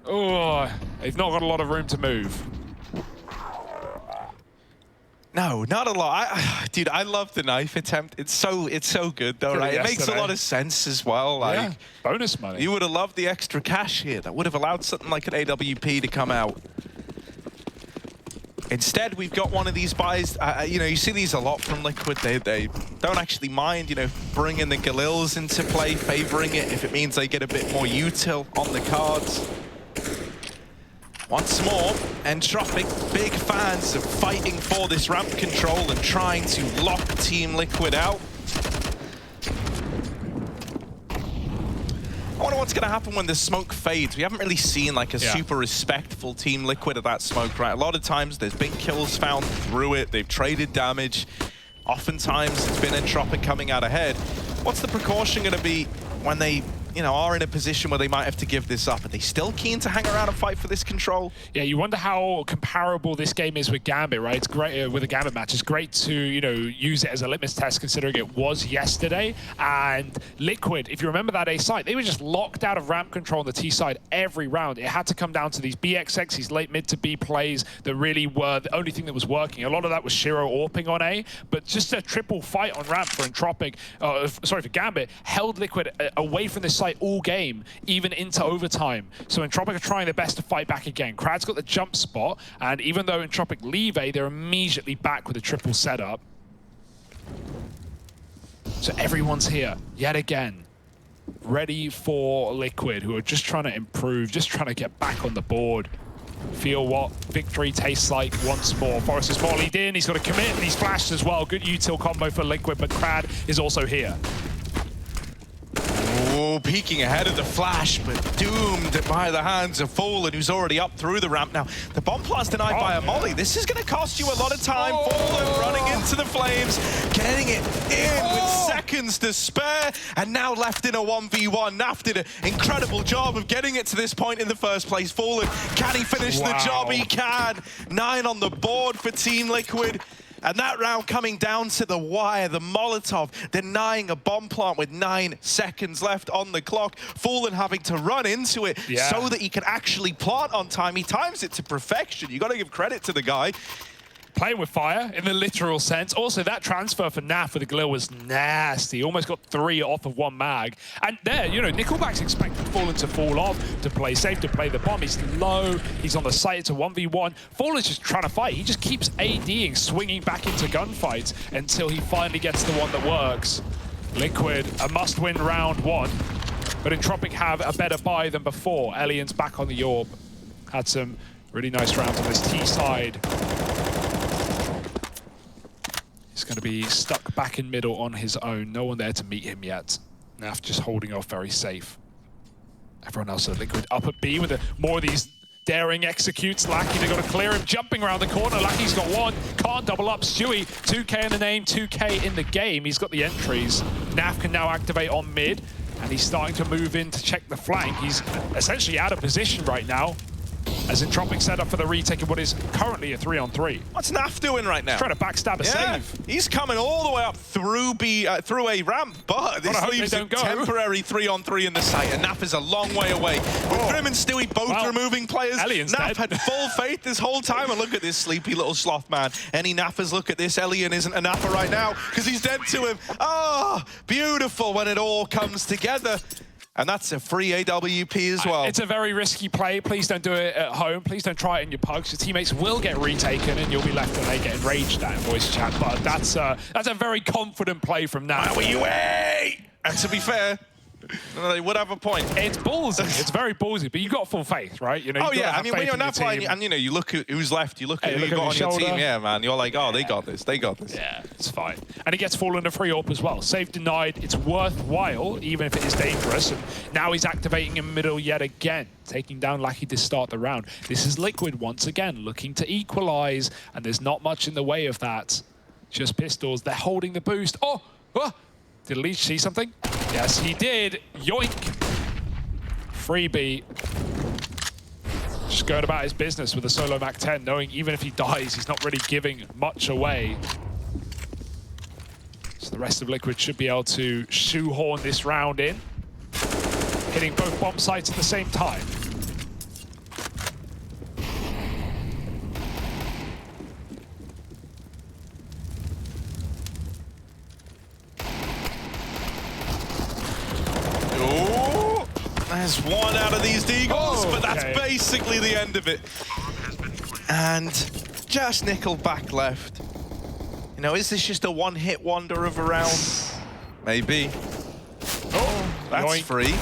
oh, they've not got a lot of room to move. No, not a lot. Dude, I love the knife attempt. It's so good though, right? It makes a lot of sense as well. Like, yeah, bonus money. You would have loved the extra cash here. That would have allowed something like an AWP to come out. Instead, we've got one of these buys. You know, you see these a lot from Liquid. They don't actually mind, you know, bringing the Galils into play, favoring it if it means they get a bit more util on the cards. Once more, Entropiq, big fans of fighting for this ramp control and trying to lock Team Liquid out. I wonder what's going to happen when the smoke fades. We haven't really seen like a super respectful Team Liquid at that smoke, right? A lot of times there's been kills found through it. They've traded damage. Oftentimes it's been Entropiq coming out ahead. What's the precaution going to be when they, you know, are in a position where they might have to give this up? Are they still keen to hang around and fight for this control? Yeah, you wonder how comparable this game is with Gambit, right? It's great with a Gambit match. It's great to, you know, use it as a litmus test considering it was yesterday. And Liquid, if you remember that A site, they were just locked out of ramp control on the T side every round. It had to come down to these BXX, these late mid to B plays that really were the only thing that was working. A lot of that was Shiro AWPing on A, but just a triple fight on ramp for Entropiq, sorry, for Gambit, held Liquid away from this site site all game, even into overtime. So Entropiq are trying their best to fight back again. Krad's got the jump spot, and even though Entropiq leave A, they're immediately back with a triple setup. So everyone's here, yet again, ready for Liquid, who are just trying to improve, just trying to get back on the board. Feel what victory tastes like once more. Forrest is volleyed in, he's got to commit, and he's flashed as well. Good util combo for Liquid, but Krad is also here. Oh, peeking ahead of the flash, but doomed by the hands of Fallen, who's already up through the ramp. Now, the bomb plant's denied by a molly. This is going to cost you a lot of time. Fallen running into the flames, getting it in with seconds to spare, and now left in a 1v1. Naf did an incredible job of getting it to this point in the first place. Fallen, can he finish the job? He can. 9 on the board for Team Liquid. And that round coming down to the wire, the Molotov denying a bomb plant with 9 seconds left on the clock. Fallen having to run into it so that he can actually plant on time. He times it to perfection. You got to give credit to the guy. Playing with fire in the literal sense. Also, that transfer for Naf with the Glil was nasty. Almost got 3 off of 1 mag. And there, you know, Nickelback's expecting Fallen to fall off, to play safe, to play the bomb. He's low, he's on the site, it's a 1v1. Fallen's just trying to fight. He just keeps ADing, swinging back into gunfights until he finally gets the one that works. Liquid, a must-win round 1. But Entropiq have a better buy than before. Elian's back on the Orb. Had some really nice rounds on this T side. He's going to be stuck back in middle on his own. No one there to meet him yet. Naf just holding off very safe. Everyone else at Liquid up at B with more of these daring executes. Lackey, they've got to clear him. Jumping around the corner. Lackey's got 1. Can't double up. Stewie, 2K in the name, 2K in the game. He's got the entries. Naf can now activate on mid. And he's starting to move in to check the flank. He's essentially out of position right now, as Entropiq set up for the retake of what is currently a 3-on-3. What's Naf doing right now? He's trying to backstab a save. He's coming all the way up through through a ramp, but this leaves a temporary 3-on-3 in the site, and Naf is a long way away. With Grim and Stewie both removing players, Naf had full faith this whole time, and look at this sleepy little sloth man. Any Naffers look at this, Elian isn't a Naffer right now, because he's dead to him. Oh, beautiful when it all comes together. And that's a free AWP as well. It's a very risky play. Please don't do it at home. Please don't try it in your pugs. Your teammates will get retaken and you'll be left and they get enraged at in voice chat. But that's a very confident play from Naf. And to be fair, they would have a point. It's ballsy. It's very ballsy, but you've got full faith, right? You know, I mean, when you're on that line, and you know, you look at who's left, you look at who you got on your team, yeah, man. You're like, oh, they got this, they got this. Yeah, it's fine. And he gets Fallen a free AWP as well. Save denied. It's worthwhile, even if it is dangerous. And now he's activating in middle yet again, taking down Lackey to start the round. This is Liquid once again, looking to equalize, and there's not much in the way of that. Just pistols. They're holding the boost. Oh! Did Leech see something? Yes, he did. Yoink. Freebie. Just going about his business with a solo Mac 10, knowing even if he dies, he's not really giving much away. So the rest of Liquid should be able to shoehorn this round in, hitting both bomb sites at the same time. There's 1 out of these deagles, but that's basically the end of it. And just Nickelback left. You know, is this just a one-hit wonder of a round? Maybe. Oh, that's free.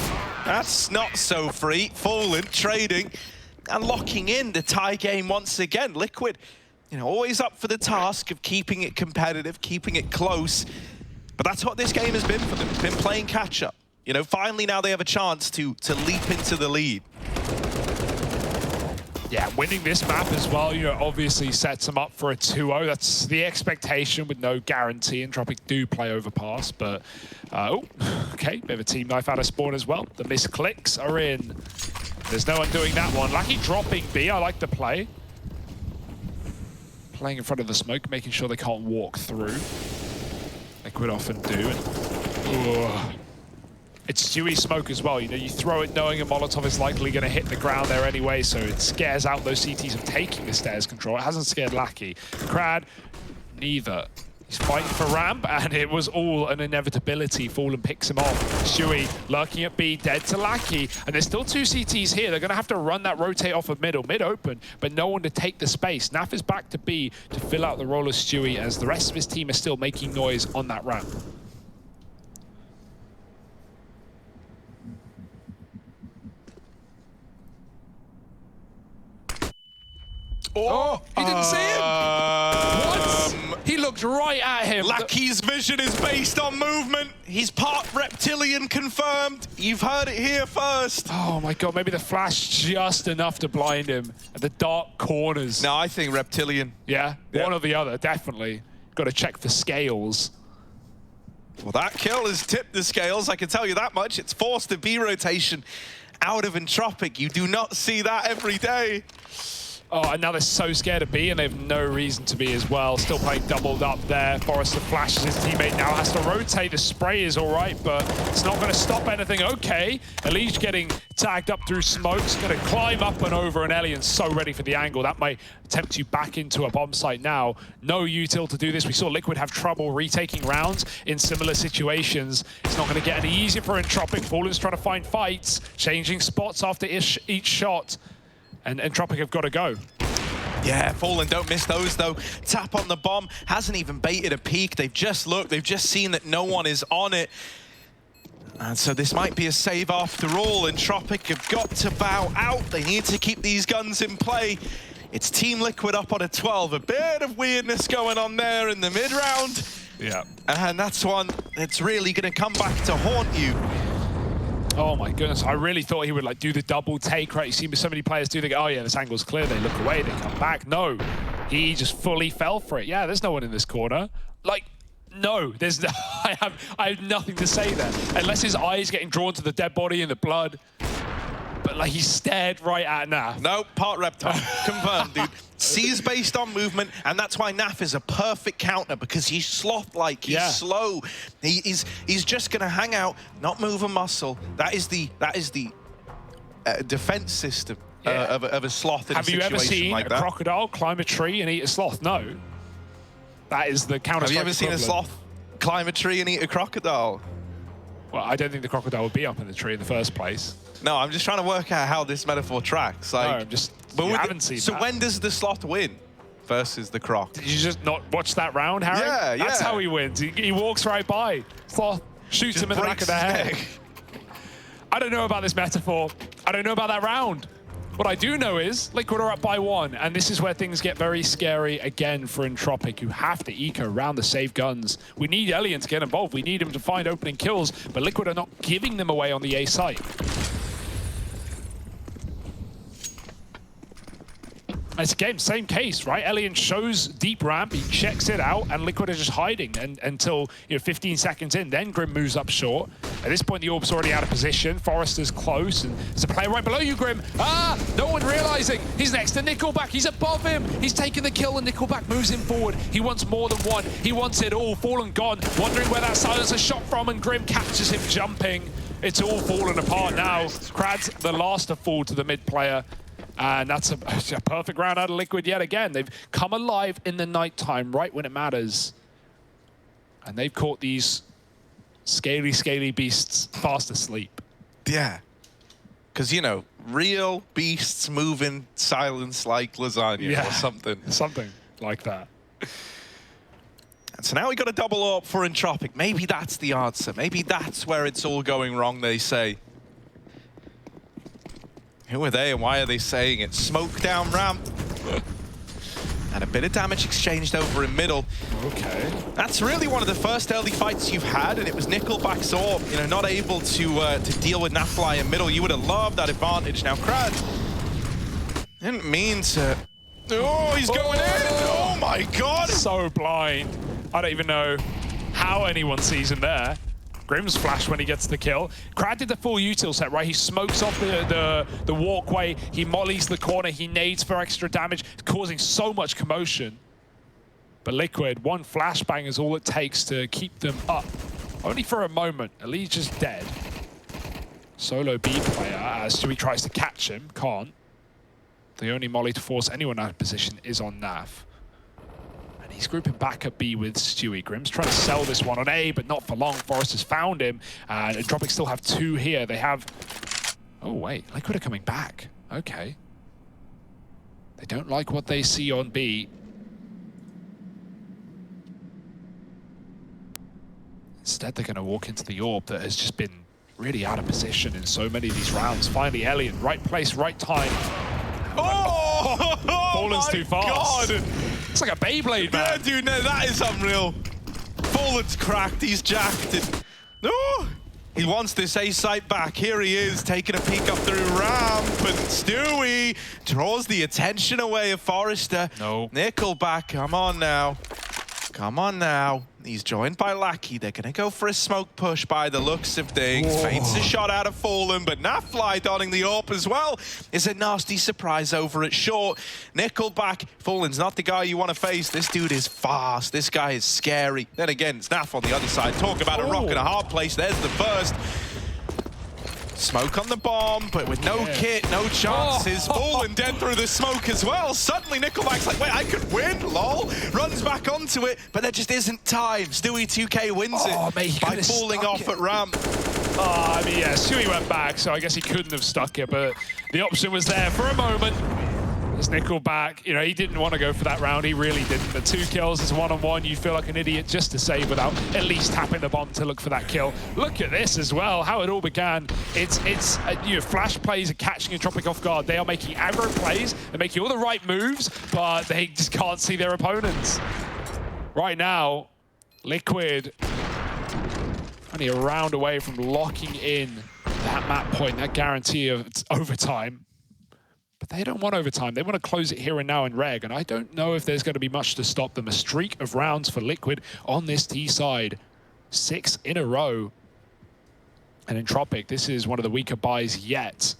That's not so free. Fallen, trading, and locking in the tie game once again. Liquid, you know, always up for the task of keeping it competitive, keeping it close. But that's what this game has been for them. Been playing catch-up. You know, finally now they have a chance to leap into the lead. Yeah, winning this map as well, you know, obviously sets them up for a 2-0. That's the expectation with no guarantee. Entropiq do play overpass, but okay, bit of a team knife out of spawn as well. The misclicks are in. There's no one doing that one. Lucky dropping B, I like the play. Playing in front of the smoke, making sure they can't walk through. Liquid often do. It's Stewie smoke as well. You know, you throw it knowing a Molotov is likely going to hit the ground there anyway, so it scares out those CTs of taking the stairs control. It hasn't scared Lackey. Krad, neither. He's fighting for ramp, and it was all an inevitability. Fallen picks him off. Stewie lurking at B, dead to Lackey. And there's still 2 CTs here. They're going to have to run that rotate off of middle. Mid open, but no one to take the space. Naf is back to B to fill out the role of Stewie, as the rest of his team is still making noise on that ramp. Oh, he didn't see him! What? He looked right at him. Lackey's vision is based on movement. He's part reptilian confirmed. You've heard it here first. Oh my god, maybe the flash just enough to blind him at the dark corners. No, I think reptilian. Yeah, one or the other, definitely. Got to check for scales. Well, that kill has tipped the scales, I can tell you that much. It's forced a B rotation out of Entropiq. You do not see that every day. Oh, and now they're so scared of B, and they have no reason to be as well. Still playing doubled up there. Forrester flashes his teammate now, has to rotate. The spray is all right, but it's not going to stop anything. Okay, Elige getting tagged up through smokes, going to climb up and over, and Elian's so ready for the angle. That might tempt you back into a bomb site now. No util to do this. We saw Liquid have trouble retaking rounds in similar situations. It's not going to get any easier for Entropiq. Fallen's trying to find fights, changing spots after each shot. And Entropiq have got to go. Yeah, Fallen don't miss those though. Tap on the bomb, hasn't even baited a peek. They've just looked, they've just seen that no one is on it. And so this might be a save after all. Entropiq have got to bow out. They need to keep these guns in play. It's Team Liquid up on a 12. A bit of weirdness going on there in the mid-round. Yeah. And that's one that's really going to come back to haunt you. Oh my goodness, I really thought he would like do the double take, right? You see so many players do, they go, oh yeah, this angle's clear, they look away, they come back. No, he just fully fell for it. Yeah, there's no one in this corner. Like, no, there's no, I have nothing to say there. Unless his eyes getting drawn to the dead body and the blood. But like, he stared right at Naf. No, part reptile, confirmed, dude. Sees based on movement, and that's why Naf is a perfect counter, because he's sloth-like, he's slow. He's just gonna hang out, not move a muscle. That is the defense system of a sloth in a situation like that. Have you ever seen a crocodile climb a tree and eat a sloth? No. That is the counter. Have you ever seen a sloth climb a tree and eat a crocodile? Well, I don't think the crocodile would be up in the tree in the first place. No, I'm just trying to work out how this metaphor tracks. Like, no, I'm just, you haven't seen so that. When does the sloth win versus the croc? Did you just not watch that round, Harry? Yeah, yeah. That's how he wins. He walks right by. Sloth shoots him in the back of the head. I don't know about this metaphor. I don't know about that round. What I do know is Liquid are up by 1, and this is where things get very scary again for Entropiq, who have to eco around the safe guns. We need Elian to get involved. We need him to find opening kills, but Liquid are not giving them away on the A site. It's again, same case, right? Elian shows deep ramp, he checks it out, and Liquid are just hiding until 15 seconds in. Then Grim moves up short. At this point, the orb's already out of position. Forrester's close, and there's a player right below you, Grim. Ah, no one realizing. He's next to Nickelback. He's above him. He's taking the kill, and Nickelback moves him forward. He wants more than one. He wants it all. Fallen gone, wondering where that silencer shot from, and Grim catches him jumping. It's all falling apart now. Krad's the last to fall to the mid player. And that's a perfect round out of Liquid yet again. They've come alive in the nighttime, right when it matters. And they've caught these scaly, scaly beasts fast asleep. Yeah. Because, you know, real beasts move in silence like lasagna or something. Something like that. And so now we got a double up for Entropiq. Maybe that's the answer. Maybe that's where it's all going wrong, they say. Who are they and why are they saying it? Smoke down ramp. And a bit of damage exchanged over in middle. Okay. That's really one of the first early fights you've had, and it was Nickelback's orb, not able to deal with Nafly in middle. You would have loved that advantage. Now, Krad didn't mean to... Oh, he's going in! Oh my god! So blind. I don't even know how anyone sees him there. Grim's flash when he gets the kill. Krad did the full util set, right? He smokes off the walkway, he mollies the corner, he nades for extra damage, causing so much commotion. But Liquid, one flashbang is all it takes to keep them up. Only for a moment. Elige is dead. Solo B player, as Stewie tries to catch him, can't. The only molly to force anyone out of position is on Naf. And he's grouping back at B with Stewie. Grim's trying to sell this one on A, but not for long. Forrest has found him, and Entropiq still have 2 here. They have... Oh, wait. Liquid are coming back. Okay. They don't like what they see on B. Instead, they're going to walk into the AWP that has just been really out of position in so many of these rounds. Finally, Alien, right place, right time. Oh! Fallen's too fast. God. It's like a Beyblade, man. Yeah, dude, no, that is unreal. Fallen's cracked, he's jacked. Oh! He wants this A site back. Here he is, taking a peek up through ramp, and Stewie draws the attention away of Forrester. No. Nickelback, come on now. Come on now. He's joined by Lackey. They're going to go for a smoke push by the looks of things. Whoa. Feints a shot out of Fallen, but Nafly donning the AWP as well is a nasty surprise over at short. Nickelback, Fallen's not the guy you want to face. This dude is fast. This guy is scary. Then again, it's Naf on the other side. Talk about a rock and a hard place. There's the first. Smoke on the bomb, but with no kit, no chances. Fallen dead through the smoke as well. Suddenly Nickelback's like, wait, I could win, lol. Runs back onto it, but there just isn't time. Stewie 2K wins it mate, by falling off at ramp. I mean, yeah, Stewie went back, so I guess he couldn't have stuck it, but the option was there for a moment. There's Nickelback. You know, he didn't want to go for that round. He really didn't. The 2 kills is 1-on-1. You feel like an idiot just to save without at least tapping the bomb to look for that kill. Look at this as well, how it all began. It's you know, flash plays are catching Entropiq off guard. They are making aggro plays. They're making all the right moves, but they just can't see their opponents. Right now, Liquid only a round away from locking in that map point, that guarantee of overtime. But they don't want overtime. They want to close it here and now in reg, and I don't know if there's going to be much to stop them. A streak of rounds for Liquid on this T side. 6 in a row. And Entropiq, this is one of the weaker buys yet.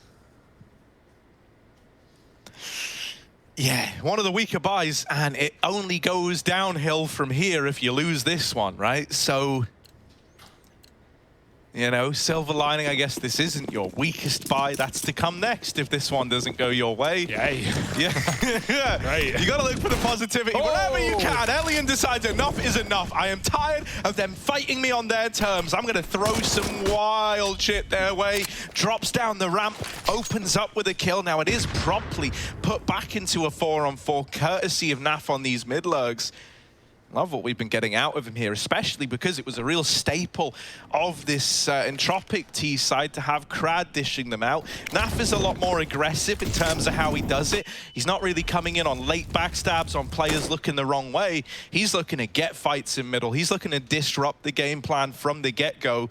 Yeah, one of the weaker buys, and it only goes downhill from here if you lose this one, right? So, you know, silver lining, I guess this isn't your weakest buy. That's to come next if this one doesn't go your way. Yay. Yeah. Right. You got to look for the positivity wherever you can. Alien decides enough is enough. I am tired of them fighting me on their terms. I'm going to throw some wild shit their way. Drops down the ramp, opens up with a kill. Now it is promptly put back into a 4-on-4 courtesy of Naf on these mid-lurgs. Love what we've been getting out of him here, especially because it was a real staple of this Entropiq T side to have Krad dishing them out. Naf is a lot more aggressive in terms of how he does it. He's not really coming in on late backstabs on players looking the wrong way. He's looking to get fights in middle. He's looking to disrupt the game plan from the get-go.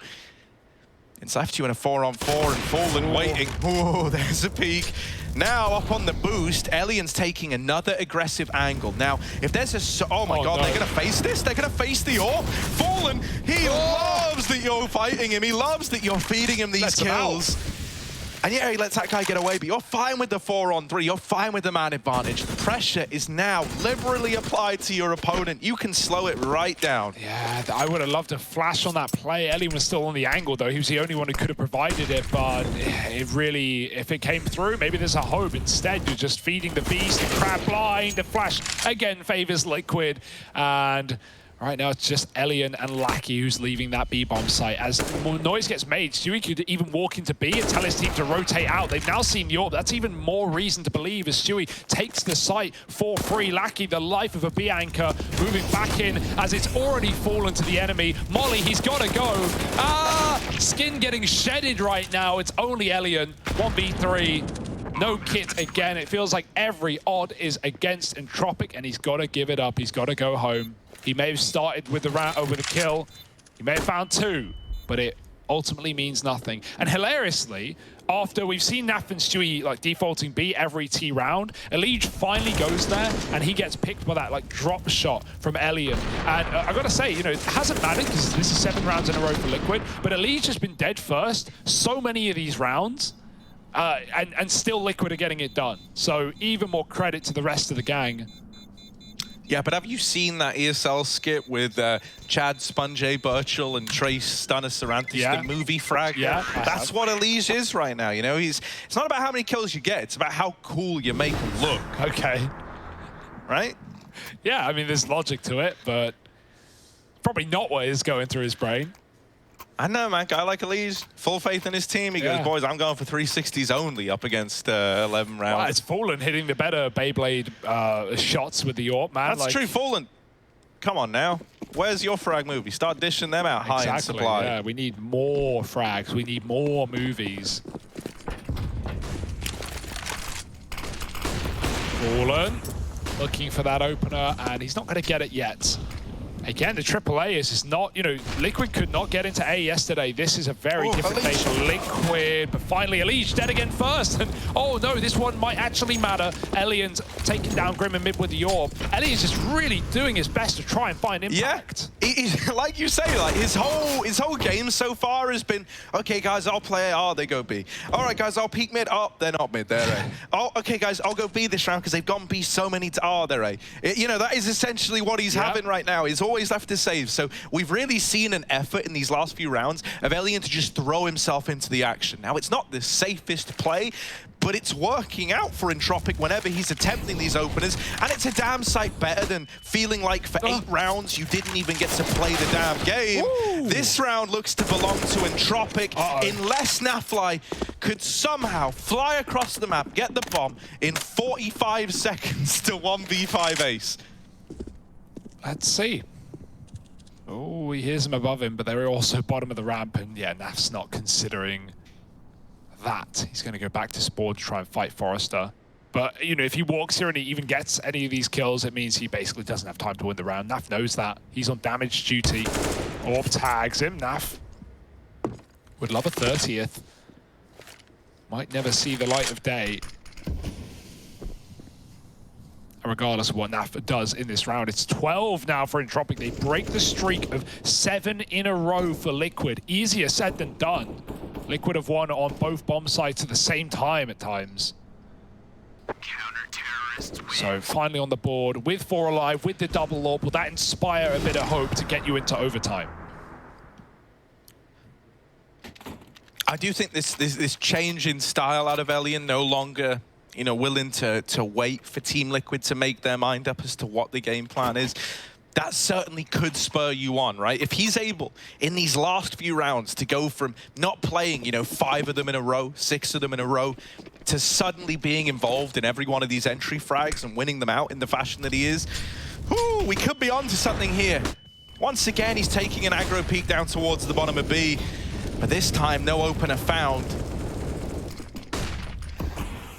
It's left you in a 4-on-4 and Fallen waiting. Oh, there's a peek. Now, up on the boost, Alien's taking another aggressive angle. Now, if there's a... Oh my God, no. They're going to face this? They're going to face the AWP? Fallen, he loves that you're fighting him. He loves that you're feeding him these kills. And yeah, he lets that guy get away, but you're fine with the 4-on-3. You're fine with the man advantage. The pressure is now liberally applied to your opponent. You can slow it right down. Yeah, I would have loved to flash on that play. Ellie was still on the angle, though. He was the only one who could have provided it, but it really, if it came through, maybe there's a hope. Instead, you're just feeding the beast. The crab blind. The flash, again, favors Liquid. And... right now, it's just Elian and Lackey who's leaving that B-bomb site. As more noise gets made, Stewie could even walk into B and tell his team to rotate out. They've now seen the AWP. That's even more reason to believe as Stewie takes the site for free. Lackey, the life of a B anchor, moving back in as it's already fallen to the enemy. Molly, he's got to go. Skin getting shedded right now. It's only Elian, 1v3. No kit again. It feels like every odd is against Entropiq, and he's got to give it up. He's got to go home. He may have started with the with a kill. He may have found 2, but it ultimately means nothing. And hilariously, after we've seen Naf and Stewie like defaulting B every T round, Elige finally goes there and he gets picked by that like drop shot from Elian. And I gotta say, you know, it hasn't mattered because this is 7 rounds in a row for Liquid, but Elige has been dead first so many of these rounds. And still Liquid are getting it done. So even more credit to the rest of the gang. Yeah, but have you seen that ESL skit with Chad, Sponge, Birchall, and Trace, Stunner, Sarantis, the movie frag? Yeah, that's what Elige is right now, you know? It's not about how many kills you get, it's about how cool you make him look. Okay. Right? Yeah, I mean, there's logic to it, but probably not what is going through his brain. I know, man. Guy like Elise, full faith in his team. He goes, boys, I'm going for 360s only up against 11 rounds. Well, it's Fallen hitting the better Beyblade shots with the AWP, man. That's true, Fallen. Come on now. Where's your frag movie? Start dishing them out high in supply. Yeah, we need more frags. We need more movies. Fallen looking for that opener, and he's not going to get it yet. Again, the AAA is just not, you know, Liquid could not get into A yesterday. This is a very different day for Liquid. But finally, Elige dead again first. And oh no, this one might actually matter. Elian's taking down Grim in mid with the AWP. Ellie is just really doing his best to try and find impact. Yeah, like you say, like his whole game so far has been, okay guys, I'll play A, they go B. All right guys, I'll peek mid, they're not mid, they're A. Oh, okay guys, I'll go B this round because they've gone B so many times, they're A. You know, that is essentially what he's having right now. He's always left to save. So we've really seen an effort in these last few rounds of Elian to just throw himself into the action. Now, it's not the safest play, but it's working out for Entropiq whenever he's attempting these openers, and it's a damn sight better than feeling like for 8 rounds you didn't even get to play the damn game. Ooh. This round looks to belong to Entropiq unless Nafly could somehow fly across the map, get the bomb in 45 seconds to 1v5 ace. Let's see. Oh, he hears him above him, but they're also bottom of the ramp, and yeah, Naf's not considering that. He's going to go back to Spawn to try and fight Forrester. But, you know, if he walks here and he even gets any of these kills, it means he basically doesn't have time to win the round. Naf knows that. He's on damage duty. AWP tags him. Naf would love a 30th. Might never see the light of day. Regardless of what Naf does in this round. It's 12 now for Entropiq. They break the streak of 7 in a row for Liquid. Easier said than done. Liquid have won on both bomb sites at the same time at times. So finally on the board with 4 alive, with the double AWP. Will that inspire a bit of hope to get you into overtime? I do think this change in style out of Elian, no longer, you know, willing to wait for Team Liquid to make their mind up as to what the game plan is. That certainly could spur you on, right? If he's able, in these last few rounds, to go from not playing, you know, 5 of them in a row, 6 of them in a row, to suddenly being involved in every one of these entry frags and winning them out in the fashion that he is, whew, we could be onto something here. Once again, he's taking an aggro peek down towards the bottom of B, but this time, no opener found.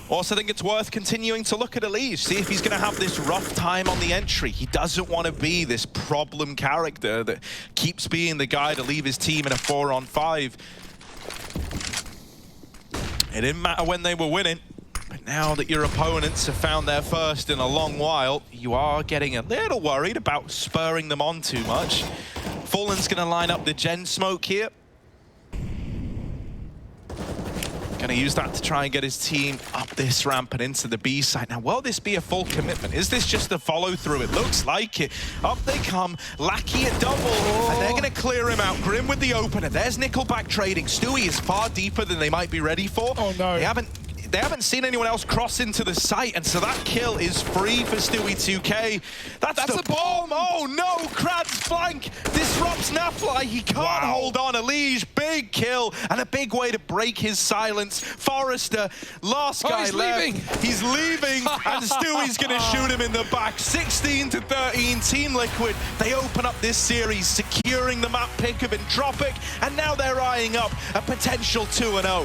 Also, I think it's worth continuing to look at Elige, see if he's going to have this rough time on the entry. He doesn't want to be this problem character that keeps being the guy to leave his team in a 4-on-5. It didn't matter when they were winning, but now that your opponents have found their first in a long while, you are getting a little worried about spurring them on too much. Fallen's going to line up the gen smoke here. Going to use that to try and get his team up this ramp and into the B side. Now, will this be a full commitment? Is this just a follow-through? It looks like it. Up they come. Lackey at double. And they're going to clear him out. Grim with the opener. There's Nickelback trading. Stewie is far deeper than they might be ready for. Oh, no. They haven't seen anyone else cross into the site, and so that kill is free for Stewie 2K. That's the bomb! Oh no, Krad's flank disrupts Nafly. He can't hold on. Elige, big kill, and a big way to break his silence. Forrester, last guy left. Leaving. He's leaving, and Stewie's gonna shoot him in the back. 16-13, Team Liquid. They open up this series, securing the map pick of Entropiq, and now they're eyeing up a potential 2-0.